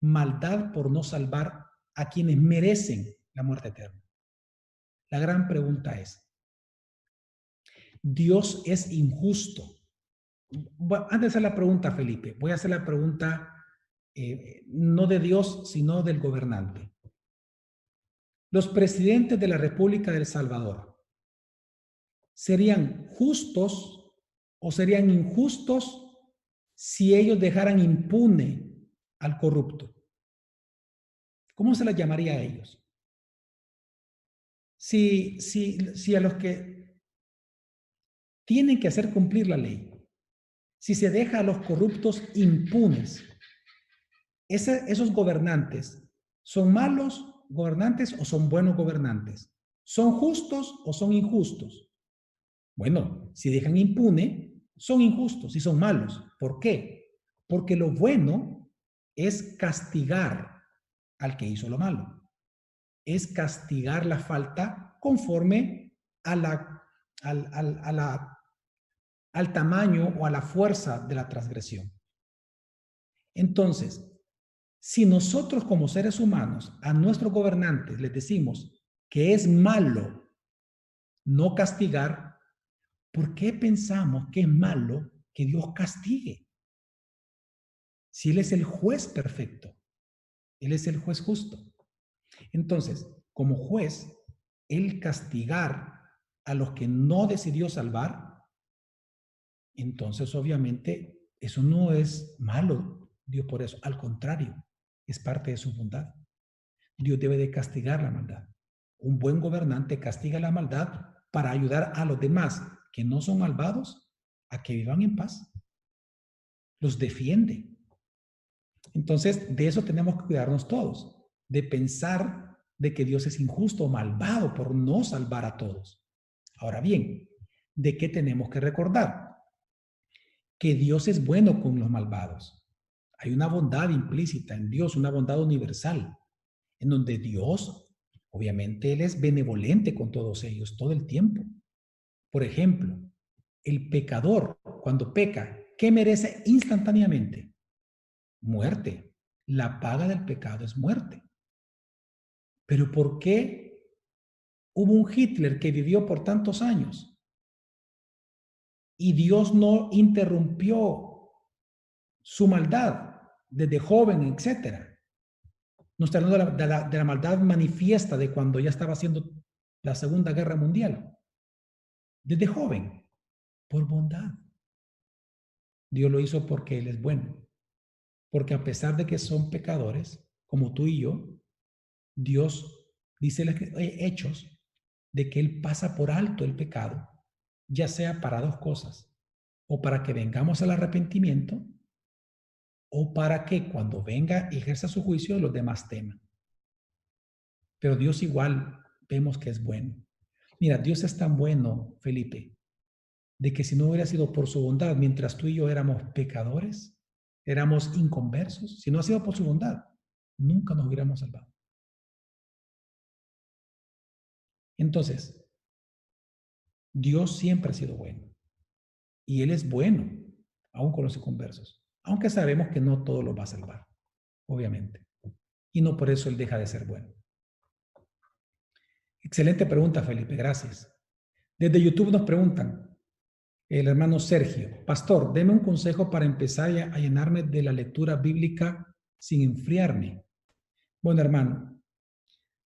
maldad por no salvar a quienes merecen la muerte eterna. La gran pregunta es, ¿Dios es injusto? Antes de hacer la pregunta, Felipe, voy a hacer la pregunta no de Dios, sino del gobernante. Los presidentes de la República del Salvador, ¿serían justos o serían injustos si ellos dejaran impune al corrupto? ¿Cómo se les llamaría a ellos? Si a los que tienen que hacer cumplir la ley, si se deja a los corruptos impunes, esos gobernantes, ¿son malos gobernantes o son buenos gobernantes? ¿Son justos o son injustos? Bueno, si dejan impune, son injustos y son malos. ¿Por qué? Porque lo bueno es castigar al que hizo lo malo. Es castigar la falta conforme a al tamaño o a la fuerza de la transgresión. Entonces, si nosotros como seres humanos a nuestros gobernantes les decimos que es malo no castigar, ¿por qué pensamos que es malo que Dios castigue? Si Él es el juez perfecto, Él es el juez justo. Entonces, como juez, Él castigar a los que no decidió salvar, entonces obviamente eso no es malo, Dios por eso, al contrario, es parte de su bondad. Dios debe de castigar la maldad. Un buen gobernante castiga la maldad para ayudar a los demás que no son malvados a que vivan en paz. Los defiende. Entonces, de eso tenemos que cuidarnos todos, de pensar de que Dios es injusto o malvado por no salvar a todos. Ahora bien, ¿De qué tenemos que recordar? Que Dios es bueno con los malvados. Hay una bondad implícita en Dios, una bondad universal, en donde Dios, obviamente, Él es benevolente con todos ellos todo el tiempo. Por ejemplo, el pecador, cuando peca, ¿qué merece instantáneamente? Muerte. La paga del pecado es muerte. Pero ¿por qué hubo un Hitler que vivió por tantos años y Dios no interrumpió su maldad desde joven, etcétera? No está hablando de la maldad manifiesta de cuando ya estaba haciendo la Segunda Guerra Mundial. Desde joven, por bondad. Dios lo hizo porque Él es bueno. Porque a pesar de que son pecadores, como tú y yo, Dios dice en Hechos de que Él pasa por alto el pecado, ya sea para dos cosas, o para que vengamos al arrepentimiento, o para que cuando venga y ejerza su juicio los demás teman. Pero Dios igual vemos que es bueno. Mira, Dios es tan bueno, Felipe, de que si no hubiera sido por su bondad, mientras tú y yo éramos pecadores, éramos inconversos, si no ha sido por su bondad, nunca nos hubiéramos salvado. Entonces, Dios siempre ha sido bueno y Él es bueno, aún con los inconversos, aunque sabemos que no todo lo va a salvar, obviamente. Y no por eso Él deja de ser bueno. Excelente pregunta, Felipe, gracias. Desde YouTube nos preguntan, el hermano Sergio, pastor, deme un consejo para empezar a llenarme de la lectura bíblica sin enfriarme. Bueno, hermano,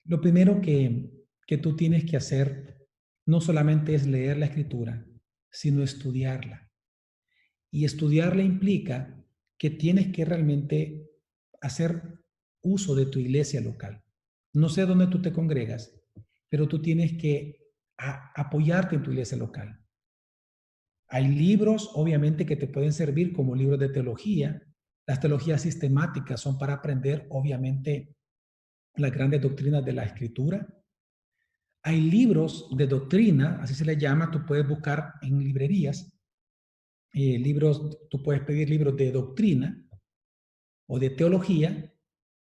lo primero que tú tienes que hacer no solamente es leer la escritura, sino estudiarla. Y estudiarla implica que tienes que realmente hacer uso de tu iglesia local. No sé dónde tú te congregas, pero tú tienes que apoyarte en tu iglesia local. Hay libros, obviamente, que te pueden servir como libros de teología. Las teologías sistemáticas son para aprender, obviamente, las grandes doctrinas de la escritura. Hay libros de doctrina, así se les llama, tú puedes buscar en librerías, libros, tú puedes pedir libros de doctrina o de teología,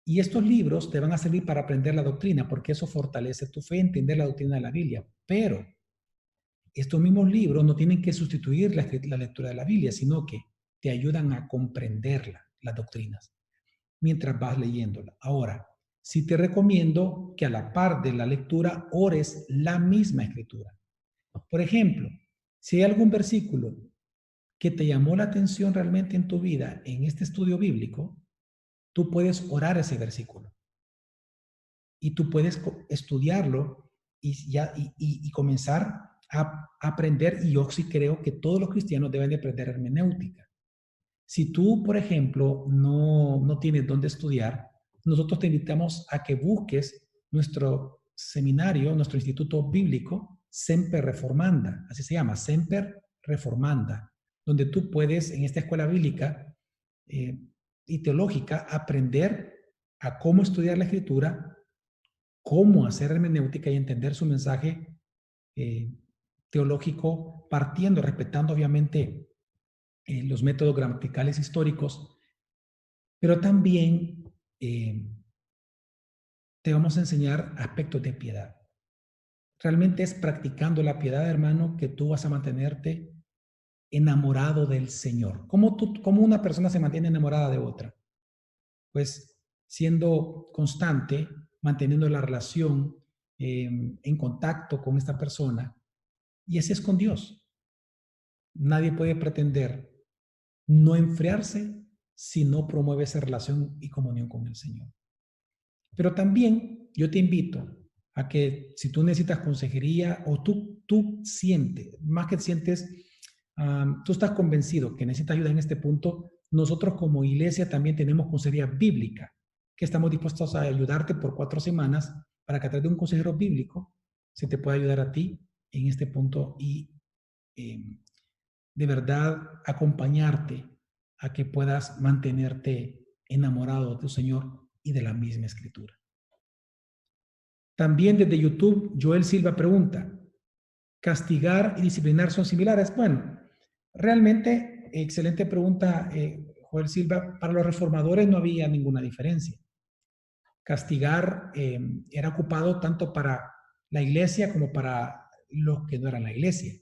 y estos libros te van a servir para aprender la doctrina, porque eso fortalece tu fe, entender la doctrina de la Biblia. Pero estos mismos libros no tienen que sustituir la lectura de la Biblia, sino que te ayudan a comprenderla, las doctrinas, mientras vas leyéndola. Ahora, sí te recomiendo que a la par de la lectura ores la misma escritura. Por ejemplo, si hay algún versículo que te llamó la atención realmente en tu vida en este estudio bíblico, tú puedes orar ese versículo y tú puedes estudiarlo y comenzar a aprender. Y yo sí creo que todos los cristianos deben de aprender hermenéutica. Si tú, por ejemplo, no tienes dónde estudiar, nosotros te invitamos a que busques nuestro seminario, nuestro instituto bíblico, Semper Reformanda, así se llama, Semper Reformanda, donde tú puedes, en esta escuela bíblica y teológica, aprender a cómo estudiar la escritura, cómo hacer hermenéutica y entender su mensaje teológico, partiendo, respetando obviamente los métodos gramaticales históricos, pero también te vamos a enseñar aspectos de piedad. Realmente es practicando la piedad, hermano, que tú vas a mantenerte enamorado del Señor. ¿Cómo una persona se mantiene enamorada de otra? Pues siendo constante, manteniendo la relación en contacto con esta persona. Y así es con Dios. Nadie puede pretender no enfriarse si no promueve esa relación y comunión con el Señor. Pero también yo te invito a que si tú necesitas consejería o tú sientes, más que sientes, tú estás convencido que necesitas ayuda en este punto, nosotros como iglesia también tenemos consejería bíblica, que estamos dispuestos a ayudarte por 4 semanas para que a través de un consejero bíblico se te pueda ayudar a ti en este punto y de verdad acompañarte a que puedas mantenerte enamorado de tu Señor y de la misma escritura. También desde YouTube, Joel Silva pregunta, ¿Castigar y disciplinar son similares? Bueno, realmente, excelente pregunta, Joel Silva. Para los reformadores no había ninguna diferencia. Castigar era ocupado tanto para la iglesia como para los que no eran la iglesia.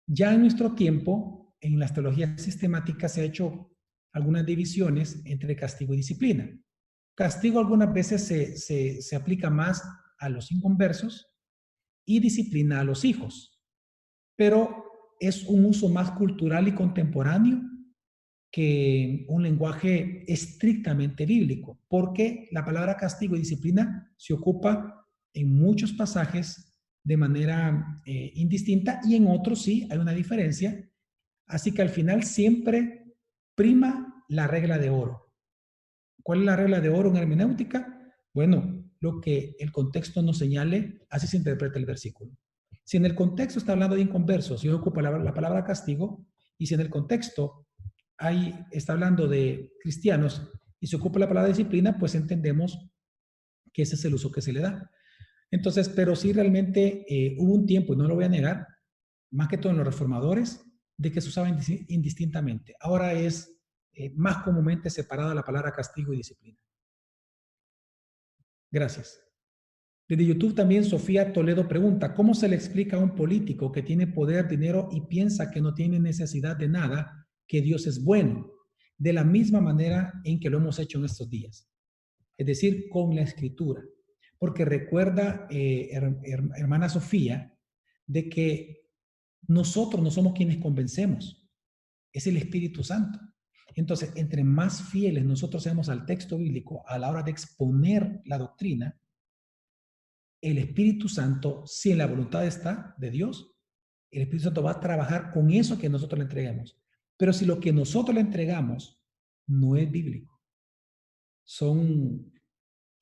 Ya en nuestro tiempo, en las teologías sistemáticas se ha hecho algunas divisiones entre castigo y disciplina. Castigo algunas veces se aplica más a los inconversos y disciplina a los hijos, pero es un uso más cultural y contemporáneo que un lenguaje estrictamente bíblico, porque la palabra castigo y disciplina se ocupa en muchos pasajes de manera indistinta y en otros sí hay una diferencia. Así que al final siempre prima la regla de oro. ¿Cuál es la regla de oro en hermenéutica? Bueno, lo que el contexto nos señale, así se interpreta el versículo. Si en el contexto está hablando de inconversos, yo ocupo la palabra castigo, y si en el contexto está hablando de cristianos y se ocupa la palabra disciplina, pues entendemos que ese es el uso que se le da. Entonces, pero sí realmente hubo un tiempo, y no lo voy a negar, más que todo en los reformadores, de que se usaba indistintamente. Ahora es más comúnmente separada la palabra castigo y disciplina. Gracias. Desde YouTube también Sofía Toledo pregunta, ¿cómo se le explica a un político que tiene poder, dinero y piensa que no tiene necesidad de nada, que Dios es bueno? De la misma manera en que lo hemos hecho en estos días. Es decir, con la escritura. Porque recuerda, hermana Sofía, de que nosotros no somos quienes convencemos, es el Espíritu Santo. Entonces, entre más fieles nosotros seamos al texto bíblico a la hora de exponer la doctrina, el Espíritu Santo, si en la voluntad está de Dios, el Espíritu Santo va a trabajar con eso que nosotros le entreguemos. Pero si lo que nosotros le entregamos no es bíblico, son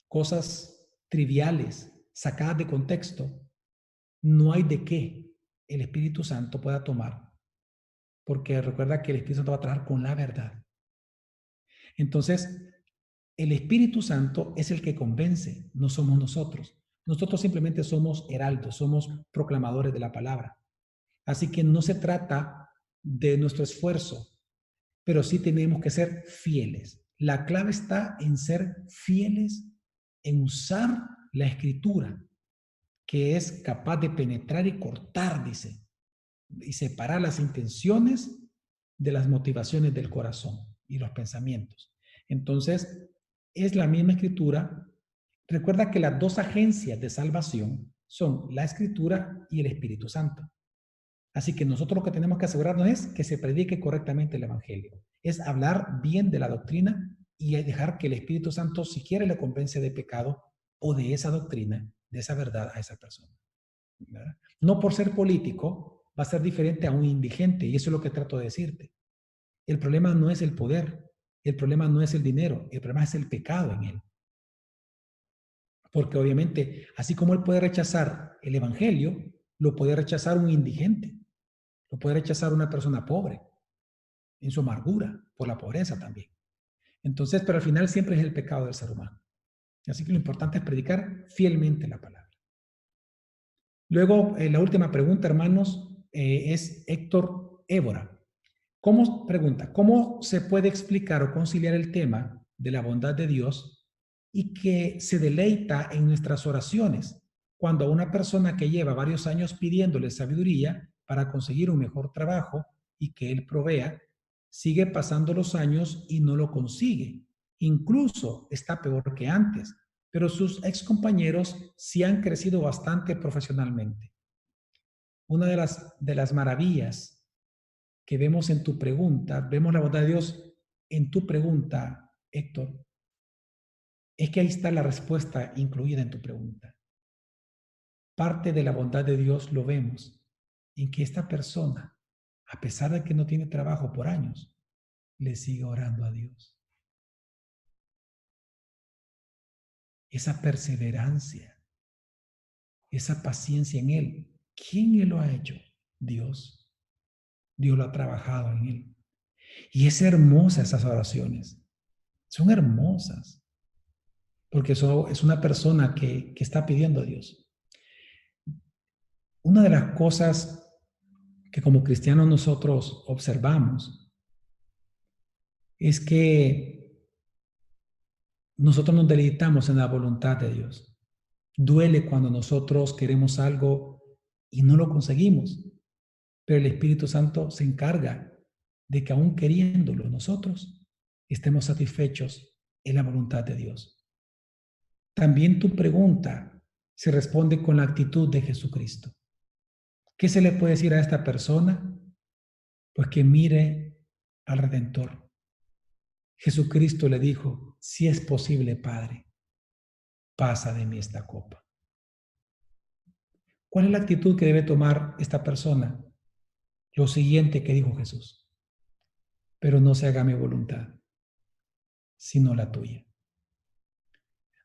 cosas triviales, sacadas de contexto, no hay de qué el Espíritu Santo pueda tomar, porque recuerda que el Espíritu Santo va a trabajar con la verdad. Entonces, el Espíritu Santo es el que convence, no somos nosotros. Nosotros simplemente somos heraldos, somos proclamadores de la palabra. Así que no se trata de nuestro esfuerzo, pero sí tenemos que ser fieles. La clave está en ser fieles, en usar la escritura, que es capaz de penetrar y cortar, dice, y separar las intenciones de las motivaciones del corazón y los pensamientos. Entonces, es la misma escritura. Recuerda que las dos agencias de salvación son la escritura y el Espíritu Santo. Así que nosotros lo que tenemos que asegurarnos es que se predique correctamente el Evangelio. Es hablar bien de la doctrina y dejar que el Espíritu Santo, si quiere, le convence de pecado o de esa doctrina, de esa verdad a esa persona. ¿Verdad? No por ser político va a ser diferente a un indigente, y eso es lo que trato de decirte. El problema no es el poder, el problema no es el dinero, el problema es el pecado en él. Porque obviamente, así como él puede rechazar el Evangelio, lo puede rechazar un indigente, lo puede rechazar una persona pobre, en su amargura, por la pobreza también. Entonces, pero al final siempre es el pecado del ser humano. Así que lo importante es predicar fielmente la palabra. Luego, la última pregunta, hermanos, es Héctor Évora. ¿Cómo se puede explicar o conciliar el tema de la bondad de Dios y que se deleita en nuestras oraciones cuando a una persona que lleva varios años pidiéndole sabiduría para conseguir un mejor trabajo y que él provea, sigue pasando los años y no lo consigue? Incluso está peor que antes, pero sus ex compañeros sí han crecido bastante profesionalmente. Una de las maravillas que vemos en tu pregunta, vemos la bondad de Dios en tu pregunta, Héctor, es que ahí está la respuesta incluida en tu pregunta. Parte de la bondad de Dios lo vemos en que esta persona, a pesar de que no tiene trabajo por años, le sigue orando a Dios. Esa perseverancia, esa paciencia en Él. ¿Quién lo ha hecho? Dios. Dios lo ha trabajado en Él. Y es hermosa esas oraciones. Son hermosas. Porque eso es una persona que está pidiendo a Dios. Una de las cosas que como cristianos nosotros observamos es que nosotros nos deleitamos en la voluntad de Dios. Duele cuando nosotros queremos algo y no lo conseguimos, pero el Espíritu Santo se encarga de que aún queriéndolo nosotros estemos satisfechos en la voluntad de Dios. También tu pregunta se responde con la actitud de Jesucristo. ¿Qué se le puede decir a esta persona? Pues que mire al Redentor. Jesucristo le dijo, si es posible, Padre, pasa de mí esta copa. ¿Cuál es la actitud que debe tomar esta persona? Lo siguiente que dijo Jesús, pero no se haga mi voluntad, sino la tuya.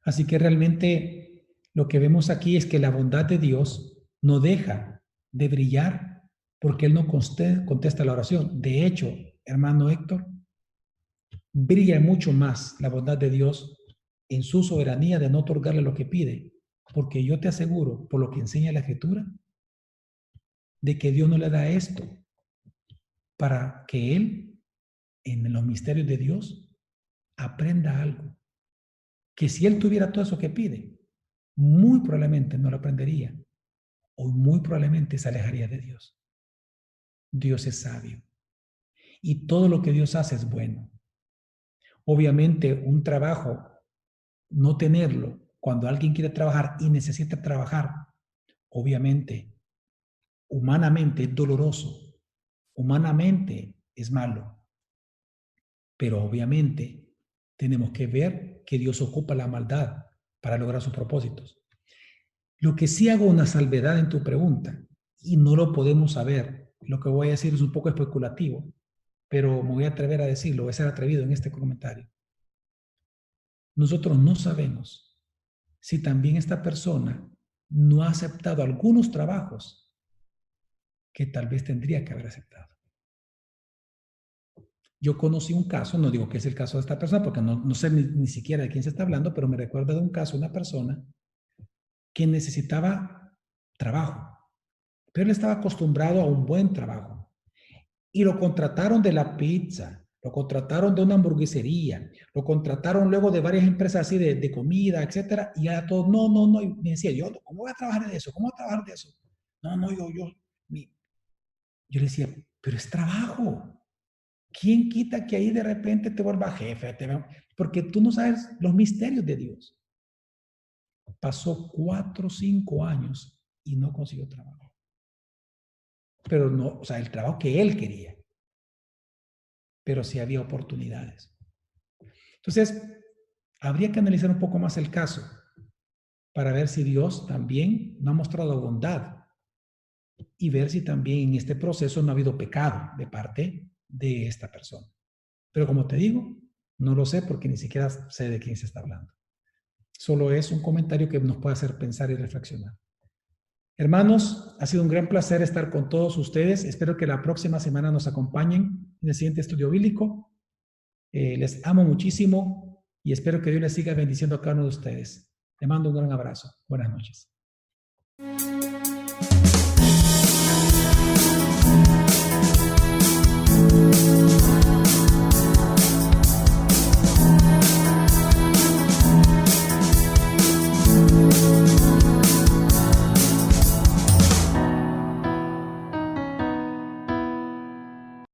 Así que realmente lo que vemos aquí es que la bondad de Dios no deja de brillar porque Él no contesta la oración. De hecho, hermano Héctor, brilla mucho más la bondad de Dios en su soberanía de no otorgarle lo que pide, porque yo te aseguro, por lo que enseña la Escritura, de que Dios no le da esto para que Él, en los misterios de Dios, aprenda algo. Que si Él tuviera todo eso que pide, muy probablemente no lo aprendería o muy probablemente se alejaría de Dios. Dios es sabio y todo lo que Dios hace es bueno. Obviamente un trabajo, no tenerlo, cuando alguien quiere trabajar y necesita trabajar, obviamente, humanamente es doloroso, humanamente es malo, pero obviamente tenemos que ver que Dios ocupa la maldad para lograr sus propósitos. Lo que sí hago una salvedad en tu pregunta, y no lo podemos saber, lo que voy a decir es un poco especulativo, pero me voy a atrever a decirlo, voy a ser atrevido en este comentario. Nosotros no sabemos si también esta persona no ha aceptado algunos trabajos que tal vez tendría que haber aceptado. Yo conocí un caso, no digo que es el caso de esta persona, porque no sé ni siquiera de quién se está hablando, pero me recuerda de un caso de una persona que necesitaba trabajo, pero él estaba acostumbrado a un buen trabajo. Y lo contrataron de la pizza, lo contrataron de una hamburguesería, lo contrataron luego de varias empresas así de comida, etcétera, y ya todo, no, y me decía, yo, ¿cómo voy a trabajar de eso? ¿Cómo voy a trabajar de eso? No, yo le decía, pero es trabajo. ¿Quién quita que ahí de repente te vuelva jefe? Porque tú no sabes los misterios de Dios. Pasó 4 o 5 años y no consiguió trabajo. Pero no, o sea, el trabajo que él quería. Pero sí había oportunidades. Entonces, habría que analizar un poco más el caso para ver si Dios también no ha mostrado bondad y ver si también en este proceso no ha habido pecado de parte de esta persona. Pero como te digo, no lo sé porque ni siquiera sé de quién se está hablando. Solo es un comentario que nos puede hacer pensar y reflexionar. Hermanos, ha sido un gran placer estar con todos ustedes. Espero que la próxima semana nos acompañen en el siguiente estudio bíblico. Les amo muchísimo y espero que Dios les siga bendiciendo a cada uno de ustedes. Les mando un gran abrazo. Buenas noches.